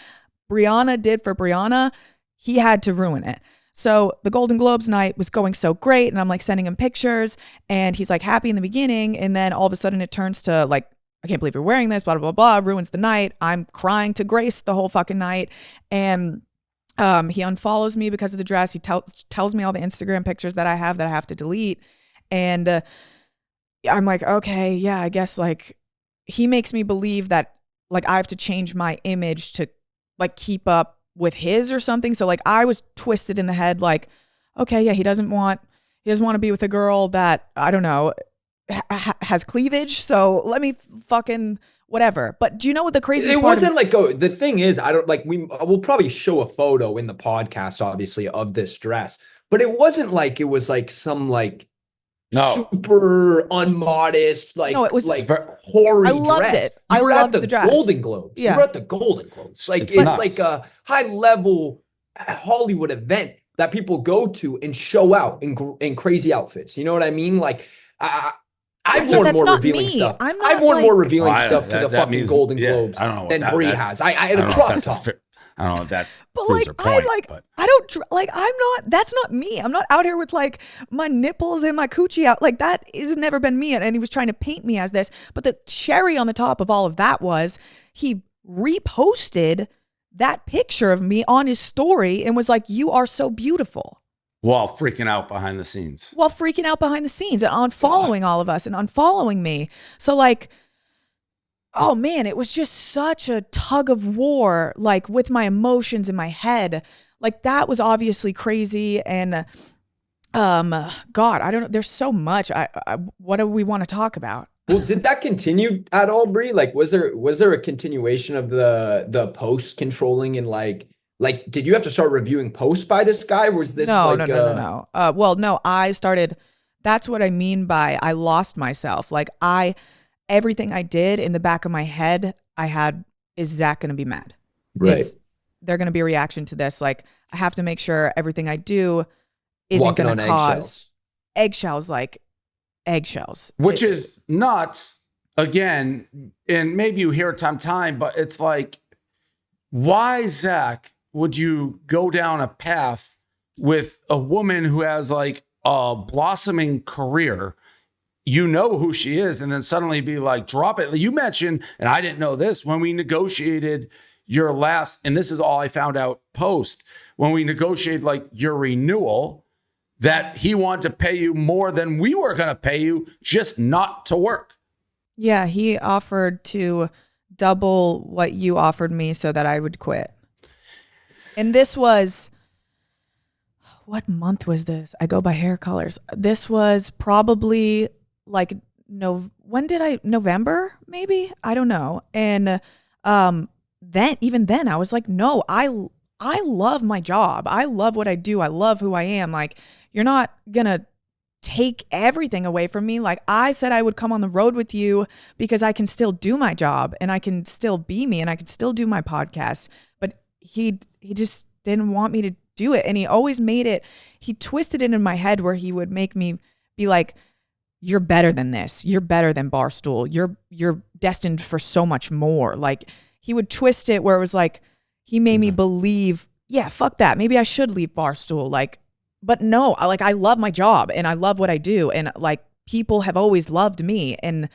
Brianna did for Brianna, he had to ruin it. So the Golden Globes night was going so great, and I'm like sending him pictures, and he's like happy in the beginning, and then all of a sudden it turns to like, I can't believe you're wearing this, blah, blah, blah, blah, ruins the night. I'm crying to Grace the whole fucking night. And he unfollows me because of the dress. He tells me all the Instagram pictures that I have to delete. And I'm like, okay, yeah, I guess like he makes me believe that like I have to change my image to like keep up with his or something. So like I was twisted in the head, like, okay, yeah, he doesn't want to be with a girl that, I don't know, has cleavage. So let me fucking whatever. But do you know what the craziest part wasn't like, the thing is, I don't like, we'll probably show a photo in the podcast, obviously, of this dress, but it wasn't like it was like some like super unmodest, like, no, it was like hoary I loved dress. it. I loved the dress. Golden Globes. Yeah. You were at the Golden Globes. Like, it's like a high level Hollywood event that people go to and show out in crazy outfits. You know what I mean? Like, I've worn more revealing stuff. I've worn more revealing stuff to the fucking Golden Globes than Brie has. I had a crop top. I don't know if that but proves like, her point, I don't like, that's not me. I'm not out here with like my nipples and my coochie out. Like, that has never been me. And he was trying to paint me as this. But the cherry on the top of all of that was he reposted that picture of me on his story and was like, "You are so beautiful." While freaking out behind the scenes. And unfollowing all of us and unfollowing me. So like, oh man, it was just such a tug of war, like with my emotions in my head. Like, that was obviously crazy. And God, I don't know. There's so much. What do we want to talk about? Well, did that continue at all, Brie? Like, was there a continuation of the post controlling, and like, did you have to start reviewing posts by this guy? Or was this no. Well, no, I started. That's what I mean by I lost myself. Like, everything I did in the back of my head, I had, is Zach going to be mad? Right. Is there going to be a reaction to this? Like, I have to make sure everything I do isn't going to cause eggshells, like eggshells. Which is nuts, again, and maybe you hear it time, but it's like, why, Zach, would you go down a path with a woman who has like a blossoming career? You know who she is, and then suddenly be like, drop it. You mentioned, and I didn't know this, when we negotiated your last, and this is all I found out post, when we negotiated like your renewal, that he wanted to pay you more than we were going to pay you just not to work. Yeah, he offered to double what you offered me so that I would quit. And this was, what month was this? I go by hair colors. This was probably like November maybe? I don't know. And then I was like, no, I love my job. I love what I do. I love who I am. Like, you're not going to take everything away from me. Like, I said I would come on the road with you because I can still do my job and I can still be me and I can still do my podcast. But he just didn't want me to do it. And he always made it, he twisted it in my head where he would make me be like, you're better than this. You're better than Barstool. You're destined for so much more. Like, he would twist it where it was like, he made me believe, yeah, fuck that. Maybe I should leave Barstool. Like, but no, I love my job and I love what I do. And like, people have always loved me, and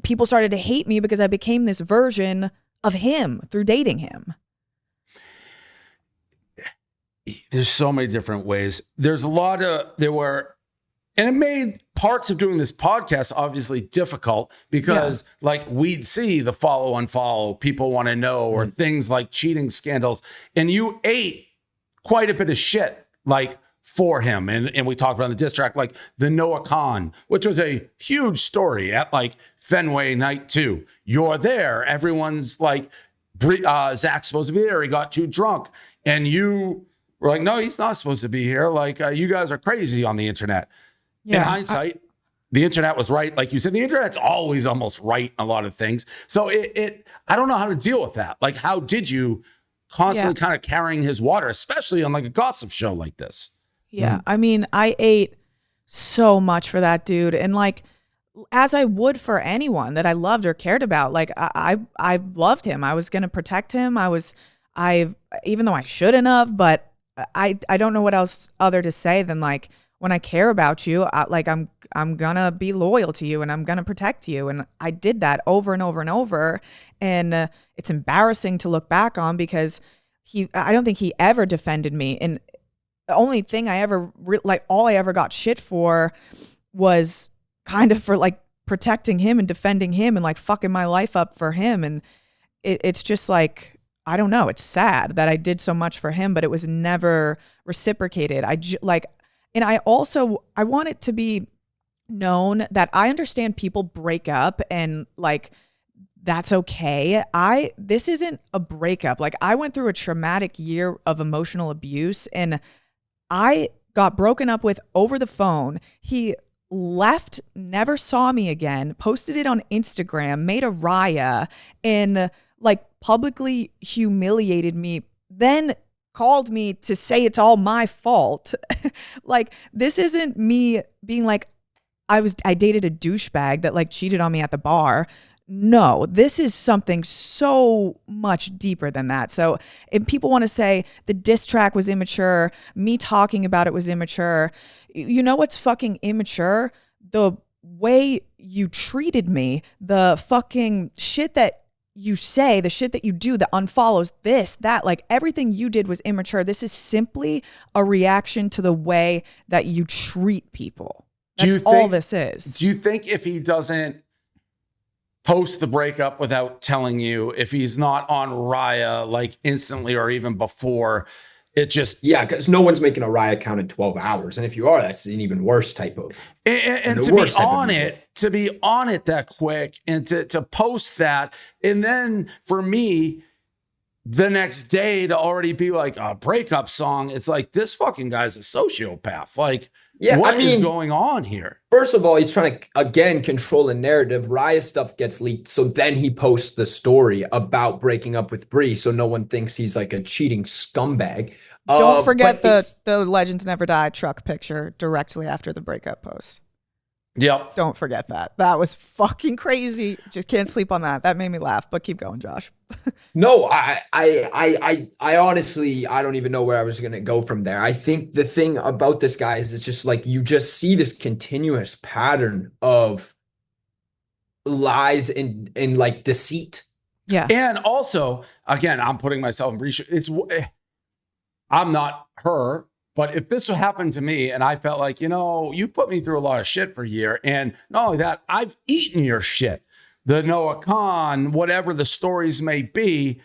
people started to hate me because I became this version of him through dating him. There's so many different ways. There were, and it made parts of doing this podcast obviously difficult because like we'd see the follow unfollow, people want to know, or things like cheating scandals. And you ate quite a bit of shit like for him. And we talked about the diss track, like the Noah Khan, which was a huge story at like Fenway night 2. You're there. Everyone's like, Zach's supposed to be there. He got too drunk. And you were like, no, he's not supposed to be here. Like, you guys are crazy on the internet. Yeah. In hindsight, the internet was right. Like you said, the internet's always almost right in a lot of things. So I don't know how to deal with that. Like, how did you constantly kind of carrying his water, especially on like a gossip show like this? Yeah. I mean, I ate so much for that dude. And like, as I would for anyone that I loved or cared about, like I loved him. I was going to protect him. Even though I shouldn't have, but I don't know what else other to say than like, when I care about you, I'm gonna be loyal to you and I'm gonna protect you. And I did that over and over and over. And it's embarrassing to look back on because I don't think he ever defended me. And the only thing I ever, all I ever got shit for was kind of for like protecting him and defending him and like fucking my life up for him. And it's just like, I don't know. It's sad that I did so much for him, but it was never reciprocated. And I want it to be known that I understand people break up and like, that's okay. This isn't a breakup. Like, I went through a traumatic year of emotional abuse and I got broken up with over the phone. He left, never saw me again, posted it on Instagram, made a raya, and like publicly humiliated me. Then called me to say it's all my fault. Like, this isn't me being like, I dated a douchebag that like cheated on me at the bar. No, this is something so much deeper than that. So if people want to say the diss track was immature, me talking about it was immature, you know what's fucking immature? The way you treated me, the fucking shit that you say, the shit that you do, the unfollows, this, that, like everything you did was immature. This is simply a reaction to the way that you treat people. That's all this is. Do you think if he doesn't post the breakup without telling you, if he's not on Raya like instantly or even before, it just... Yeah, because no one's making a Raya count in 12 hours. And if you are, that's an even worse type of... And to be on it that quick and to post that. And then for me, the next day to already be like a breakup song, it's like, this fucking guy's a sociopath. Like, yeah, what is going on here? First of all, he's trying to, again, control the narrative. Raya stuff gets leaked. So then he posts the story about breaking up with Bree. So no one thinks he's like a cheating scumbag. Don't forget the Legends Never Die truck picture directly after the breakup post. Yep. Don't forget that. That was fucking crazy. Just can't sleep on that. That made me laugh, but keep going, Josh. No, I honestly, I don't even know where I was going to go from there. I think the thing about this guy is it's just like, you just see this continuous pattern of lies and like deceit. Yeah. And also, again, I'm putting myself in I'm not her, but if this happened to me and I felt like, you put me through a lot of shit for a year, and not only that, I've eaten your shit, the Noah Khan, whatever the stories may be,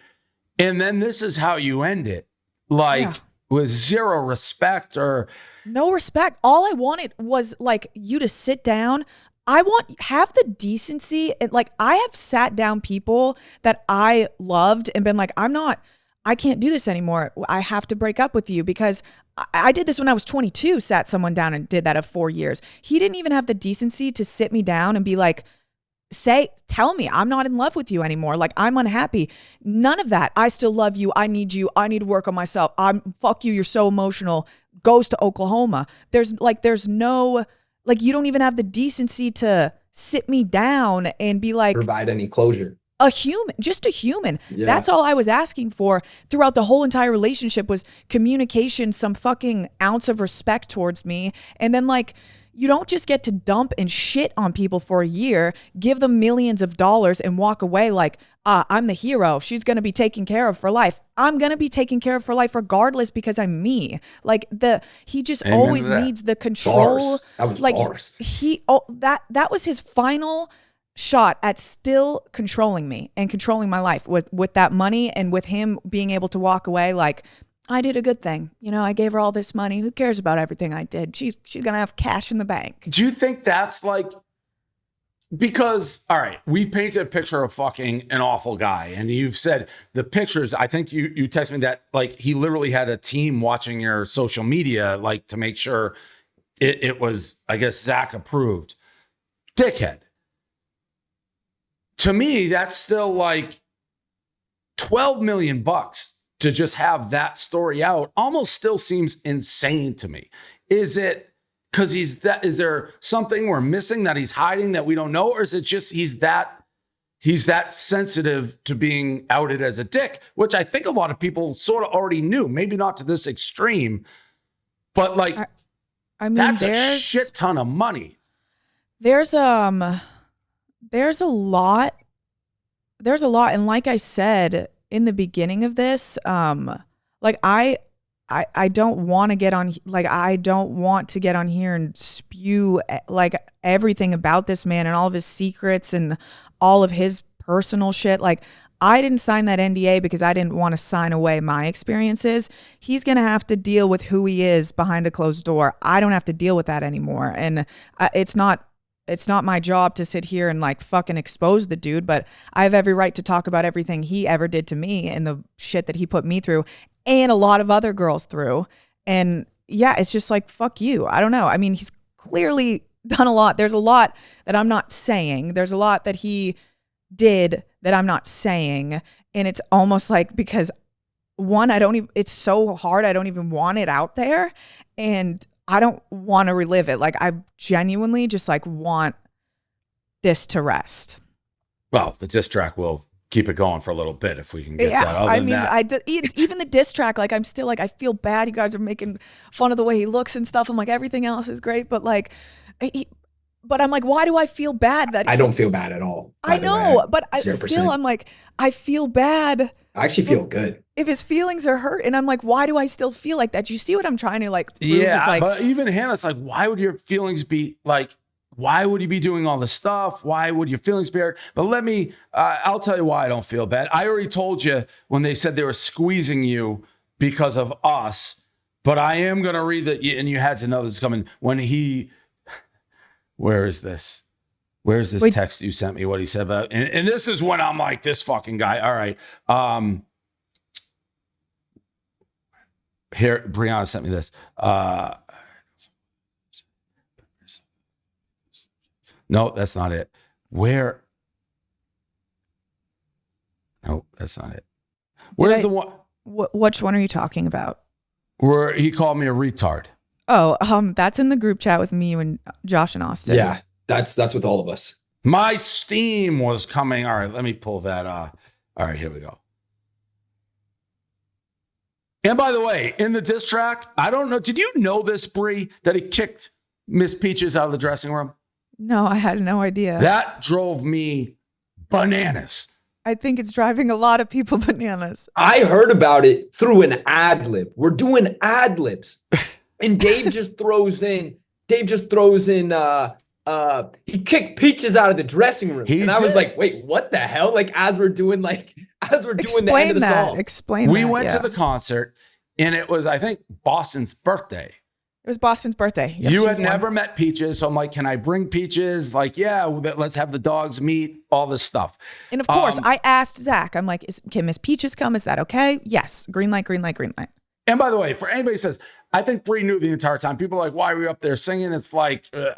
and then this is how you end it, with zero respect or no respect. All I wanted was like you to sit down. Have the decency. And like, I have sat down people that I loved and been like, I can't do this anymore. I have to break up with you because I did this when I was 22, sat someone down and did that of 4 years. He didn't even have the decency to sit me down and be like, tell me I'm not in love with you anymore. Like, I'm unhappy. None of that. I still love you. I need you. I need to work on myself. Fuck you. You're so emotional. Goes to Oklahoma. There's no, like, you don't even have the decency to sit me down and be like, provide any closure. Just a human. Yeah. That's all I was asking for throughout the whole entire relationship was communication, some fucking ounce of respect towards me. And then like, you don't just get to dump and shit on people for a year, give them millions of dollars and walk away like, I'm the hero. She's going to be taken care of for life. I'm going to be taken care of for life regardless because I'm me. Like he just Amen always to that. needs the control. Bars. That was like bars. That was his final shot at still controlling me and controlling my life with that money and with him being able to walk away like, I did a good thing. I gave her all this money. Who cares about everything I did? She's going to have cash in the bank. Do you think that's like, because, all right, we've painted a picture of fucking an awful guy. And you've said the pictures, I think you texted me that like he literally had a team watching your social media, like to make sure it was, I guess, Zach approved. Dickhead. To me, that's still like $12 million to just have that story out almost still seems insane to me. Is it because is there something we're missing that he's hiding that we don't know? Or is it just he's that sensitive to being outed as a dick, which I think a lot of people sort of already knew, maybe not to this extreme, but like, I mean, that's a shit ton of money. There's a lot. And like I said, in the beginning of this, like I don't want to get on, like, I don't want to get on here and spew like everything about this man and all of his secrets and all of his personal shit. Like, I didn't sign that NDA because I didn't want to sign away my experiences. He's going to have to deal with who he is behind a closed door. I don't have to deal with that anymore. And it's not my job to sit here and like fucking expose the dude, but I have every right to talk about everything he ever did to me and the shit that he put me through and a lot of other girls through. And yeah, it's just like, fuck you. I don't know. I mean, he's clearly done a lot. There's a lot that I'm not saying. There's a lot that he did that I'm not saying. And it's almost like, because one, it's so hard. I don't even want it out there. And I don't want to relive it. Like, I genuinely just like want this to rest. Well, if it's this track, we'll keep it going for a little bit if we can get that. I mean, even the diss track, like, I'm still like, I feel bad. You guys are making fun of the way he looks and stuff. I'm like, everything else is great, but like, but I'm like, why do I feel bad that I don't feel bad at all. I know, but still, I'm like, I feel bad. I actually feel good. If his feelings are hurt, and I'm like, why do I still feel like that? You see what I'm trying to like prove? Yeah, it's like, but even him, it's like, why would your feelings be like, why would you be doing all this stuff? Why would your feelings be hurt? But let me, I'll tell you why I don't feel bad. I already told you when they said they were squeezing you because of us, but I am going to read that, and you had to know this is coming. When he, where is this? Where's this text you sent me? What he said about, and this is when I'm like, this fucking guy. All right. Here, Brianna sent me this. No, that's not it. Where? No, that's not it. Where's the one? Which one are you talking about? Where he called me a retard. Oh, that's in the group chat with me and Josh and Austin. Yeah, that's with all of us. My Steam was coming. All right, let me pull that. All right, here we go. And by the way, in the diss track, I don't know. Did you know this, Bree, that he kicked Miss Peaches out of the dressing room? No, I had no idea. That drove me bananas. I think it's driving a lot of people bananas. I heard about it through an ad lib. We're doing ad libs. And Dave just throws in, he kicked Peaches out of the dressing room. I was like, wait, what the hell? Like, as we're doing the end of the song. Explain We that, went to the concert, and it was, I think, Boston's birthday. It was Boston's birthday. Yep, you had never met Peaches, so I'm like, can I bring Peaches? Like, yeah, let's have the dogs meet, all this stuff. And of course, I asked Zach, I'm like, can Miss Peaches come? Is that okay? Yes. Green light, green light, green light. And by the way, for anybody who says, I think Bree knew the entire time. People are like, why were you up there singing? It's like, Bree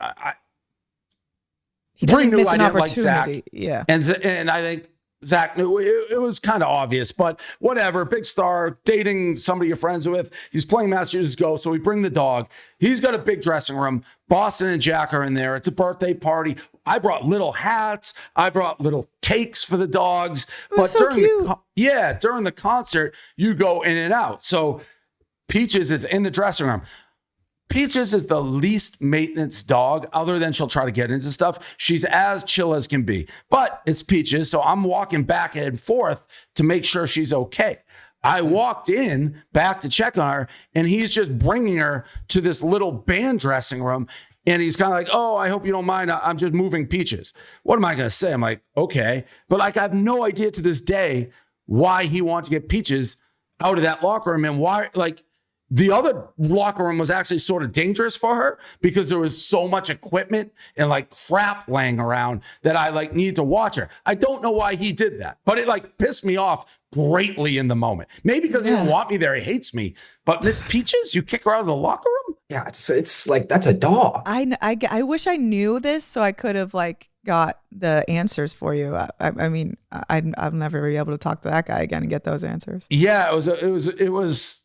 knew I didn't like Zach. Yeah. And I think Zach knew it was kind of obvious, but whatever. Big star, dating somebody you're friends with. He's playing Massachusetts Go, so we bring the dog. He's got a big dressing room. Boston and Jack are in there. It's a birthday party. I brought little hats. I brought little cakes for the dogs. But so during the concert, you go in and out. So Peaches is in the dressing room. Peaches is the least maintenance dog, other than she'll try to get into stuff. She's as chill as can be, but it's Peaches. So I'm walking back and forth to make sure she's okay. I walked in back to check on her, and he's just bringing her to this little band dressing room. And he's kind of like, oh, I hope you don't mind. I'm just moving Peaches. What am I going to say? I'm like, okay. But like, I have no idea to this day why he wants to get Peaches out of that locker room, and why, like, the other locker room was actually sort of dangerous for her because there was so much equipment and like crap laying around that I like needed to watch her. I don't know why he did that, but it like pissed me off greatly in the moment. Maybe because he didn't want me there. He hates me. But Miss Peaches, you kick her out of the locker room? Yeah, it's like, that's a dog. I wish I knew this so I could have like got the answers for you. I mean, I'll never be able to talk to that guy again and get those answers. Yeah, it was.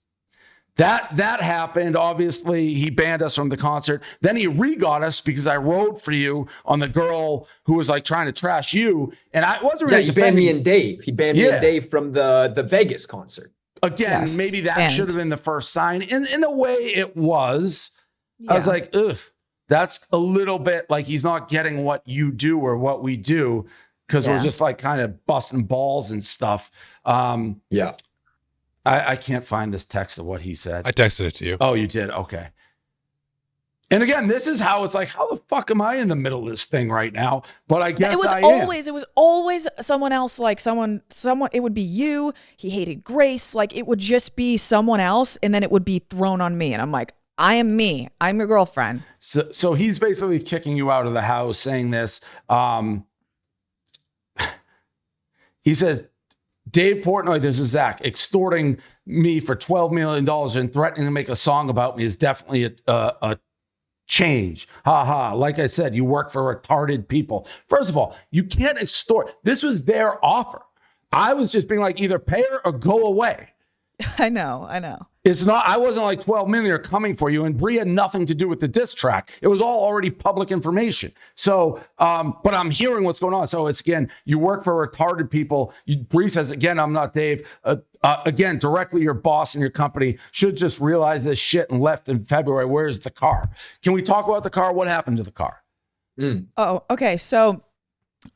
That happened. Obviously, he banned us from the concert. Then he re-got us because I rode for you on the girl who was like trying to trash you. And I wasn't really defending. Banned me and Dave. He banned me and Dave from the Vegas concert. Again, maybe that should have been the first sign. In a way, it was. Yeah. I was like, ugh, that's a little bit like he's not getting what you do or what we do because we're just like kind of busting balls and stuff. Yeah. I can't find this text of what he said. I texted it to you. Oh, you did? Okay. And again, this is how it's like, how the fuck am I in the middle of this thing right now? But I guess it was always someone else, like someone, it would be you. He hated Grace. Like it would just be someone else. And then it would be thrown on me. And I'm like, I am me. I'm your girlfriend. So he's basically kicking you out of the house saying this. He says, Dave Portnoy, this is Zach, extorting me for $12 million and threatening to make a song about me is definitely a change. Ha ha. Like I said, you work for retarded people. First of all, you can't extort. This was their offer. I was just being like, either pay her or go away. I know. It's not, I wasn't like 12 million are coming for you, and Bree had nothing to do with the diss track. It was all already public information. So, but I'm hearing what's going on. So it's, again, you work for retarded people. Bree says, again, I'm not Dave. Again, directly your boss and your company should just realize this shit and left in February. Where's the car? Can we talk about the car? What happened to the car? Oh, okay. So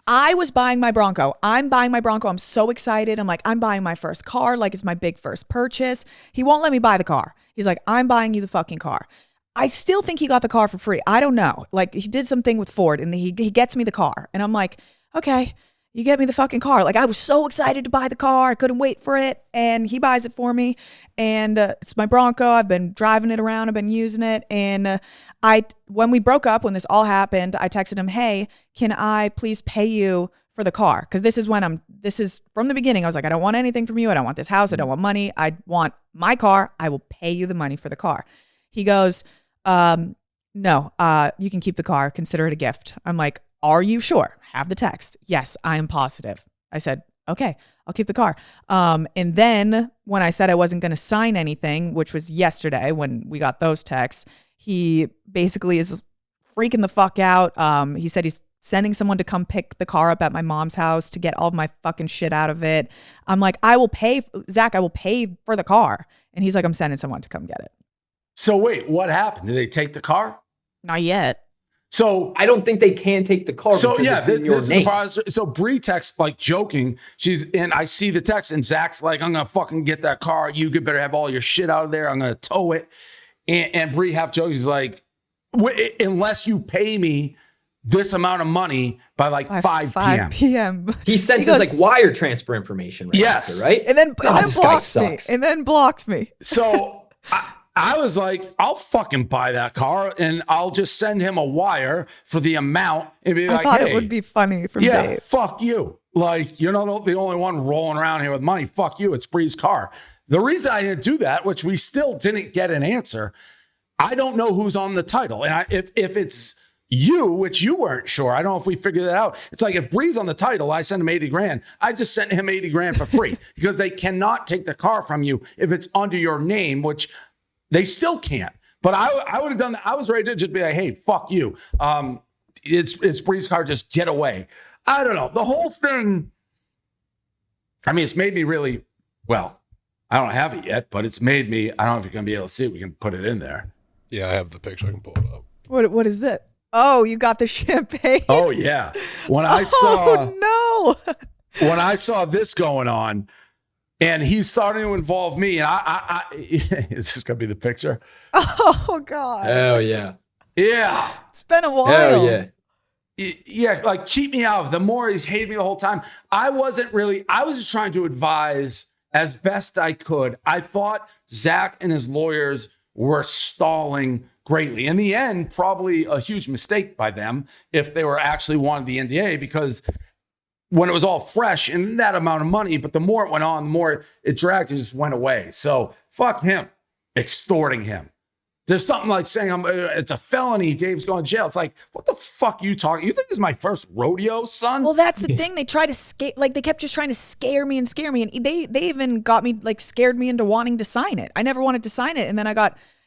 I was buying my Bronco. I'm buying my Bronco. I'm so excited. I'm like, I'm buying my first car. Like it's my big first purchase. He won't let me buy the car. He's like, I'm buying you the fucking car. I still think he got the car for free. I don't know. Like he did something with Ford and he gets me the car. And I'm like, okay, you get me the fucking car. Like I was so excited to buy the car. I couldn't wait for it. And he buys it for me. And it's my Bronco. I've been driving it around. I've been using it. And when we broke up, when this all happened, I texted him, hey, can I please pay you for the car? Because this is from the beginning. I was like, I don't want anything from you. I don't want this house. I don't want money. I want my car. I will pay you the money for the car. He goes, no, you can keep the car. Consider it a gift. I'm like, are you sure? Have the text. Yes, I am positive. I said, okay, I'll keep the car. And then when I said I wasn't going to sign anything, which was yesterday when we got those texts, he basically is freaking the fuck out. He said he's sending someone to come pick the car up at my mom's house to get all of my fucking shit out of it. I'm like, Zach, I will pay for the car. And he's like, I'm sending someone to come get it. So wait, what happened? Did they take the car? Not yet. So I don't think they can take the car So because yeah, it's in your this is the name. problem. So Bree texts like joking. And I see the text, and Zach's like, "I'm gonna fucking get that car. You could better have all your shit out of there. I'm gonna tow it." And Bree half jokes, he's like, "Unless you pay me this amount of money by like By 5 5 p.m." p.m. He sent He his goes- like wire transfer information. Right Yes. after, right. And then this guy blocks me. sucks. And then blocks me. So I was like, "I'll fucking buy that car, and I'll just send him a wire for the amount and be I like, thought hey, it would be funny from yeah, Dave. fuck you. Like, you're not the only one rolling around here with money. Fuck you. It's Bree's car." The reason I didn't do that, which we still didn't get an answer, I don't know who's on the title. And if it's you, which you weren't sure, I don't know if we figured that out. It's like if Bree's on the title, I send him 80 grand. I just sent him 80 grand for free because they cannot take the car from you if it's under your name, which they still can't. But I would have done that. I was ready to just be like, hey, fuck you. It's Bree's car. Just get away. I don't know. The whole thing, I mean, it's made me really, well, I don't have it yet, but it's made me, I don't know if you're going to be able to see it. We can put it in there. Yeah, I have the picture. I can pull it up. What is it? Oh, you got the champagne. Oh, yeah. When I saw, Oh no. when I saw this going on, and he's starting to involve me, and I is this gonna be the picture? Oh God. Oh yeah. Yeah, It's been a while. Hell yeah. yeah. Like keep me out. The more he's hated me the whole time. I was just trying to advise as best I could. I thought Zach and his lawyers were stalling greatly. In the end, probably a huge mistake by them if they were actually wanted the NDA, because when it was all fresh and that amount of money, but the more it went on, the more it dragged, it just went away. So fuck him, extorting him. There's something like saying it's a felony, Dave's going to jail. It's like, what the fuck you talking? You think this is my first rodeo, son? Well, that's the thing. They try to scare, like they kept just trying to scare me, and they even got me, like scared me into wanting to sign it. I never wanted to sign it, and then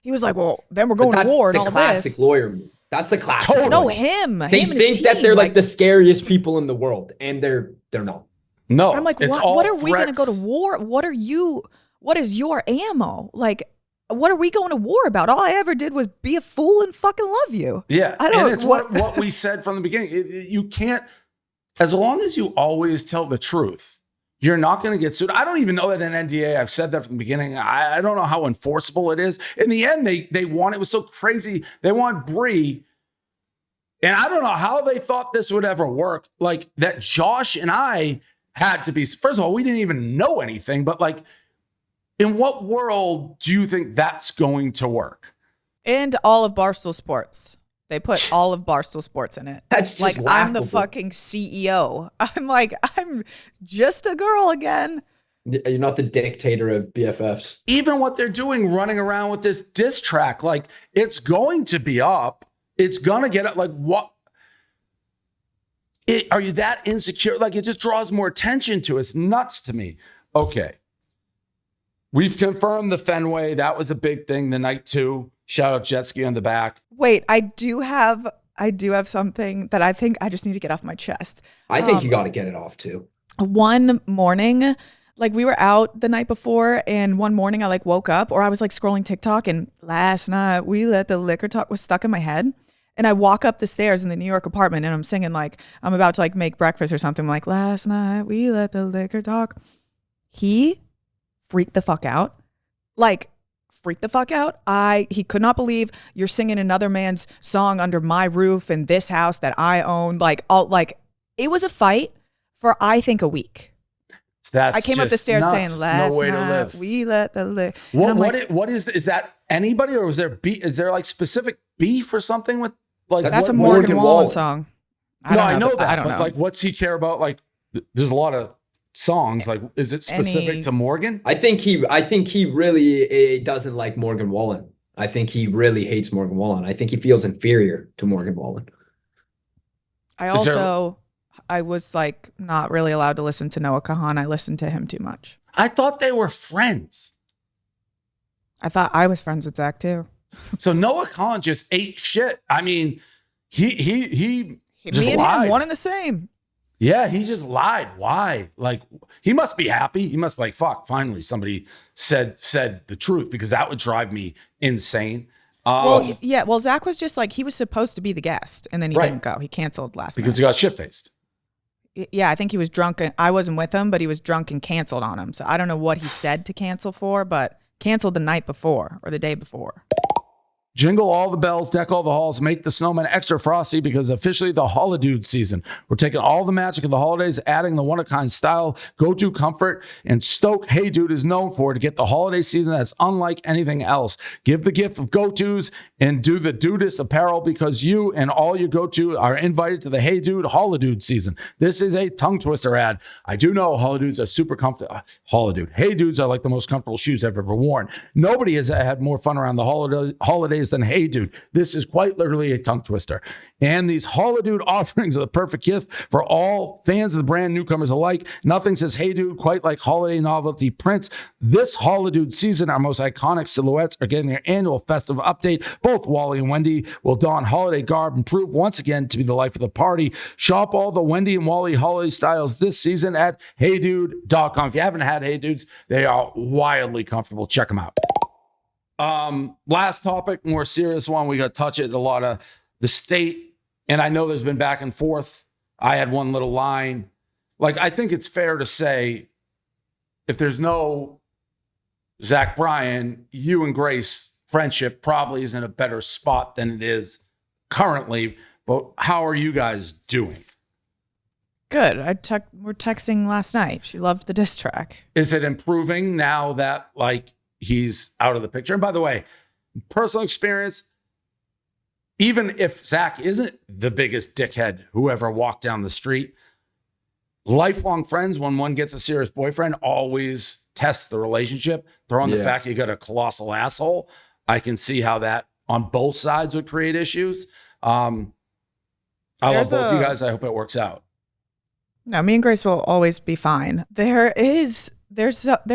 he was like, well, then we're going to war and all the classic this. lawyer move. That's the classic. Totally. No, him. They him and his think that team, they're like the scariest people in the world, and they're not. No, I'm like, it's what? all What are we going to threats. go to war? What is your ammo? Like, what are we going to war about? All I ever did was be a fool and fucking love you. Yeah, I don't. and it's what we said from the beginning. You can't, as long as you always tell the truth, you're not going to get sued. I don't even know that an NDA. I've said that from the beginning. I don't know how enforceable it is. In the end, they want, it was so crazy. They want Bree, and I don't know how they thought this would ever work. Like that, Josh and I had to be. First of all, we didn't even know anything, but like, in what world do you think that's going to work? And all of Barstool Sports. They put all of Barstool Sports in it. That's just like I'm the laughable. fucking CEO. I'm like, I'm just a girl again. You're not the dictator of BFFs. Even what they're doing, running around with this diss track, like it's going to be up. It's going to get up. Like what? Are you that insecure? Like it just draws more attention to it. It's nuts to me. Okay. We've confirmed the Fenway. That was a big thing the night too. Shout out jet ski on the back. Wait, I do have something that I think I just need to get off my chest. I think you got to get it off too. One morning, like we were out the night before, and one morning I like woke up, or I was like scrolling TikTok, and last night we let the liquor talk was stuck in my head. And I walk up the stairs in the New York apartment, and I'm singing like I'm about to like make breakfast or something. I'm like, last night we let the liquor talk. He freaked the fuck out. Like freaked the fuck out. He could not believe you're singing another man's song under my roof in this house that I own. Like it was a fight for I think a week. That's I came up the just stairs nuts. saying, It's last no way to night live. we let the liquor. What is that anybody, or is there like specific beef or something with like That's a what- Morgan Wallen Wallen song. I know that. I don't but know. like, what's he care about? Like, there's a lot of songs. Like, is it specific Any- to Morgan? I think he really doesn't like Morgan Wallen. I think he really hates Morgan Wallen. I think he feels inferior to Morgan Wallen. I was like not really allowed to listen to Noah Kahan. I listened to him too much. I thought they were friends. I thought I was friends with Zach too. So Noah Khan just ate shit. I mean, he just Me and lied. him, one and the same. Yeah, he just lied. Why? Like, he must be happy. He must be like, fuck, finally somebody said the truth, because that would drive me insane. Well, yeah. Well, Zach was just like, he was supposed to be the guest, and then he Right. didn't go. He canceled last because he minute. got shit-faced. Yeah, I think he was drunk. I wasn't with him, but he was drunk and canceled on him. So I don't know what he said to cancel for, but canceled the night before or the day before. Jingle all the bells, deck all the halls, make the snowman extra frosty because officially the holidude season. We're taking all the magic of the holidays, adding the one-of-kind style, go-to comfort, and Stoke Hey Dude is known for to get the holiday season that's unlike anything else. Give the gift of go-tos and do the dudest apparel because you and all your go-to are invited to the Hey Dude Holidude season. This is a tongue twister ad. I do know holidudes are super comfortable. Holidude. Hey Dudes are like the most comfortable shoes I've ever worn. Nobody has had more fun around the holidays than Hey Dude. This is quite literally a tongue twister. And these Holidude offerings are the perfect gift for all fans of the brand, newcomers alike. Nothing says Hey Dude quite like holiday novelty prints. This Holidude season, our most iconic silhouettes are getting their annual festive update. Both Wally and Wendy will don holiday garb and prove once again to be the life of the party. Shop all the Wendy and Wally holiday styles this season at heydude.com. If you haven't had Hey Dudes, they are wildly comfortable. Check them out. Last topic, more serious one. We got to touch it a lot of the state. And I know there's been back and forth. I had one little line. Like, I think it's fair to say if there's no Zach Bryan, you and Grace friendship probably is in a better spot than it is currently. But how are you guys doing? Good. We're texting last night. She loved the diss track. Is it improving now that, like, he's out of the picture? And by the way, personal experience, even if Zach isn't the biggest dickhead who ever walked down the street, lifelong friends, when one gets a serious boyfriend, always tests the relationship. Throw on the fact you got a colossal asshole. I can see how that on both sides would create issues. I love both you guys. I hope it works out. No, me and Grace will always be fine. There's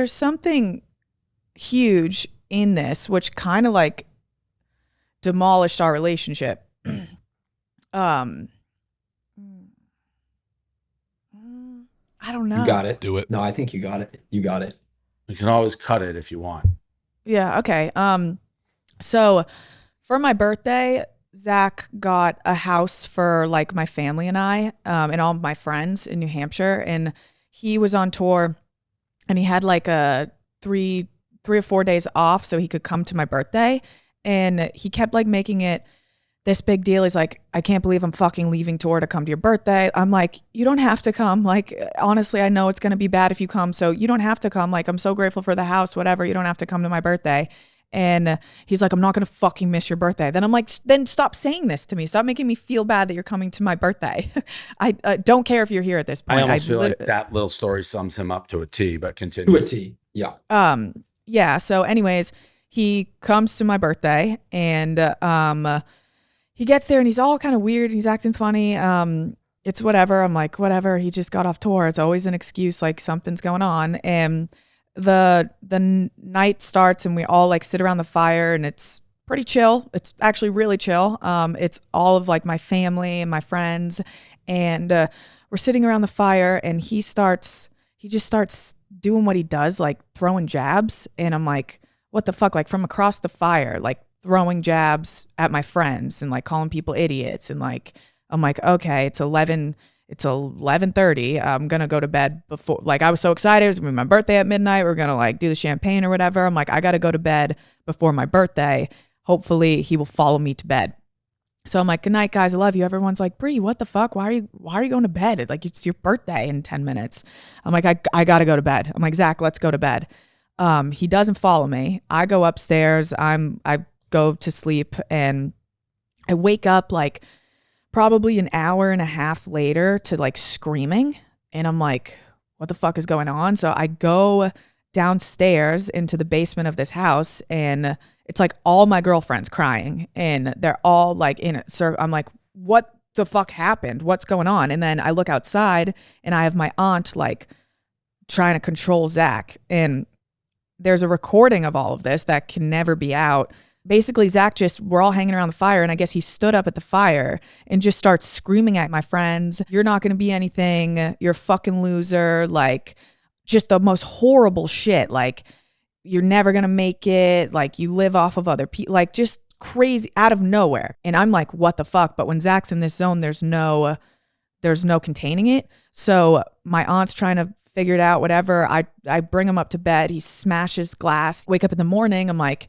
something huge in this, which kind of like demolished our relationship. I don't know. You got it. Do it. No, I think you got it. You got it. You can always cut it if you want. Yeah. Okay. So for my birthday, Zach got a house for like my family and I, and all my friends in New Hampshire. And he was on tour and he had like a three or 4 days off so he could come to my birthday. And he kept like making it this big deal. He's like, I can't believe I'm fucking leaving tour to come to your birthday. I'm like, you don't have to come. Like, honestly, I know it's going to be bad if you come. So you don't have to come. Like, I'm so grateful for the house, whatever. You don't have to come to my birthday. And he's like, I'm not going to fucking miss your birthday. Then I'm like, then stop saying this to me. Stop making me feel bad that you're coming to my birthday. I don't care if you're here at this point. I almost feel like that little story sums him up to a T, but continue. To a T. Yeah. Yeah. So anyways, he comes to my birthday and he gets there and he's all kind of weird. He's acting funny. It's whatever. I'm like, whatever. He just got off tour. It's always an excuse, like something's going on. And the night starts and we all like sit around the fire and it's pretty chill. It's actually really chill. It's all of like my family and my friends. And we're sitting around the fire and he just starts doing what he does, like throwing jabs. And I'm like, what the fuck? Like from across the fire, like throwing jabs at my friends and like calling people idiots. And like, I'm like, okay, it's 11:30. I'm going to go to bed before, like I was so excited. It was gonna be my birthday at midnight. We're going to like do the champagne or whatever. I'm like, I got to go to bed before my birthday. Hopefully he will follow me to bed. So I'm like, good night, guys. I love you. Everyone's like, Bree, what the fuck? Why are you going to bed? Like, it's your birthday in 10 minutes. I'm like, I got to go to bed. I'm like, Zach, let's go to bed. He doesn't follow me. I go upstairs. I go to sleep and I wake up like probably an hour and a half later to like screaming. And I'm like, what the fuck is going on? So I go downstairs into the basement of this house and it's like all my girlfriends crying and they're all like in it. So I'm like, what the fuck happened? What's going on? And then I look outside and I have my aunt like trying to control Zach. And there's a recording of all of this that can never be out. Basically, Zach we're all hanging around the fire and I guess he stood up at the fire and just starts screaming at my friends. You're not going to be anything. You're a fucking loser. Like just the most horrible shit. Like you're never going to make it. Like you live off of other people. Like just crazy out of nowhere. And I'm like, what the fuck? But when Zach's in this zone, there's no containing it. So my aunt's trying to figure it out, whatever. I bring him up to bed. He smashes glass. Wake up in the morning. I'm like,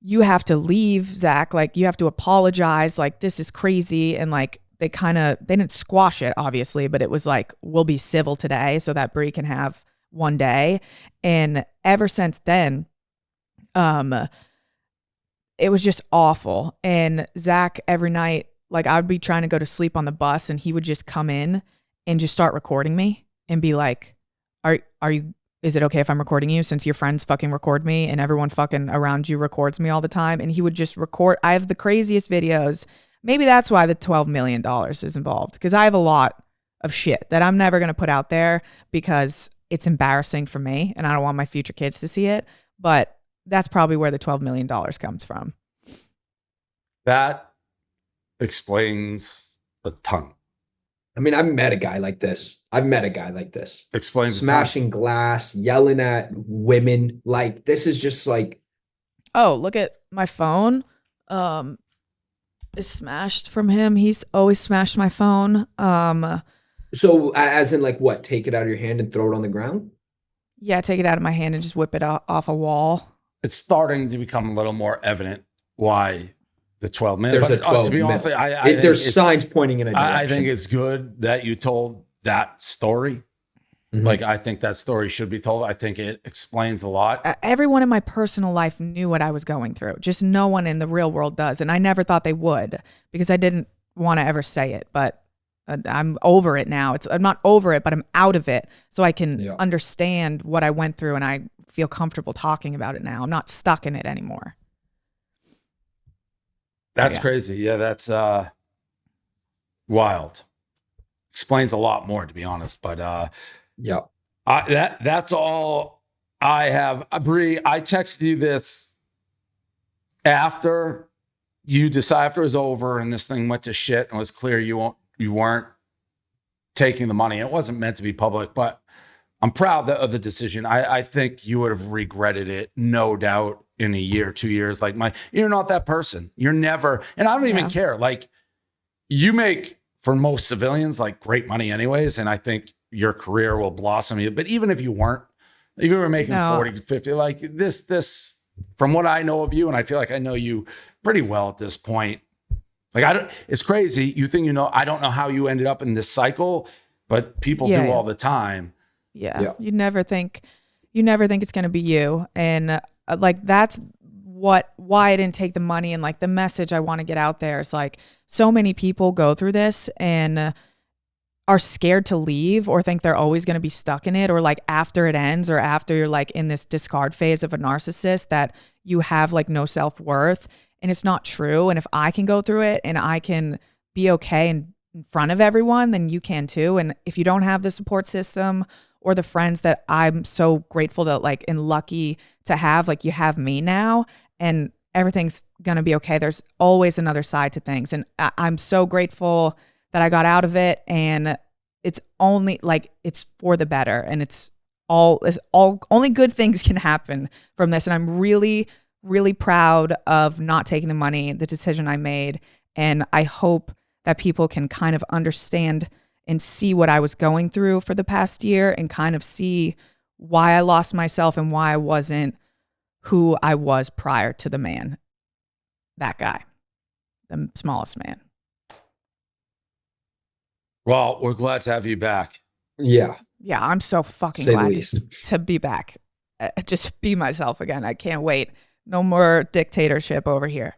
you have to leave, Zach. Like, you have to apologize. Like, this is crazy. And like, they didn't squash it, obviously, but it was like, we'll be civil today so that Bree can have one day. And ever since then, it was just awful. And Zach, every night, like, I'd be trying to go to sleep on the bus and he would just come in and just start recording me and be like, is it okay if I'm recording you since your friends fucking record me and everyone fucking around you records me all the time? And he would just record. I have the craziest videos. Maybe that's why the $12 million is involved, because I have a lot of shit that I'm never going to put out there because it's embarrassing for me and I don't want my future kids to see it. But that's probably where the $12 million comes from. That explains a ton. I mean, I've met a guy like this. Explains smashing glass, yelling at women. Like, this is just like, oh, look at my phone. Is smashed from him. He's always smashed my phone. so as in like what? Take it out of your hand and throw it on the ground? Yeah, take it out of my hand and just whip it off a wall. It's starting to become a little more evident why the 12 million. There's a 12 to be honest, million. There's signs pointing in a direction. I think it's good that you told that story. Mm-hmm. Like, I think that story should be told. I think it explains a lot. Everyone in my personal life knew what I was going through. Just no one in the real world does. And I never thought they would because I didn't want to ever say it. But I'm over it now. I'm not over it, but I'm out of it. So I can understand what I went through and I feel comfortable talking about it now. I'm not stuck in it anymore. That's crazy. Yeah, that's wild. Explains a lot more, to be honest. But yeah, that's all I have. Bree, I texted you this after it was over and this thing went to shit and it was clear you weren't taking the money. It wasn't meant to be public, but I'm proud of the decision. I think you would have regretted it, no doubt, in a year, 2 years. Like, you're not that person. You're never, and I don't even care. Like, you make, for most civilians, like, great money anyways, and I think your career will blossom. But even if you weren't, if you were making 40, 50, like this, from what I know of you, and I feel like I know you pretty well at this point. Like, it's crazy. You think, I don't know how you ended up in this cycle, but people do all the time. Yeah. You never think it's going to be you. And like, that's why I didn't take the money. And like, the message I want to get out there is like, so many people go through this and are scared to leave or think they're always going to be stuck in it, or like after it ends or after you're like in this discard phase of a narcissist that you have like no self-worth. And it's not true. And if I can go through it and I can be okay in front of everyone, then you can too. And if you don't have the support system or the friends that I'm so grateful to like and lucky to have, like, you have me now and everything's going to be okay. There's always another side to things. And I'm so grateful that I got out of it, and it's only like, it's for the better, and it's only good things can happen from this. And I'm really, really proud of not taking the money, the decision I made. And I hope that people can kind of understand and see what I was going through for the past year and kind of see why I lost myself and why I wasn't who I was prior to the man, that guy, the smallest man. Well, we're glad to have you back. Yeah. Yeah, I'm so fucking Say the glad least. to be back. Just be myself again. I can't wait. No more dictatorship over here.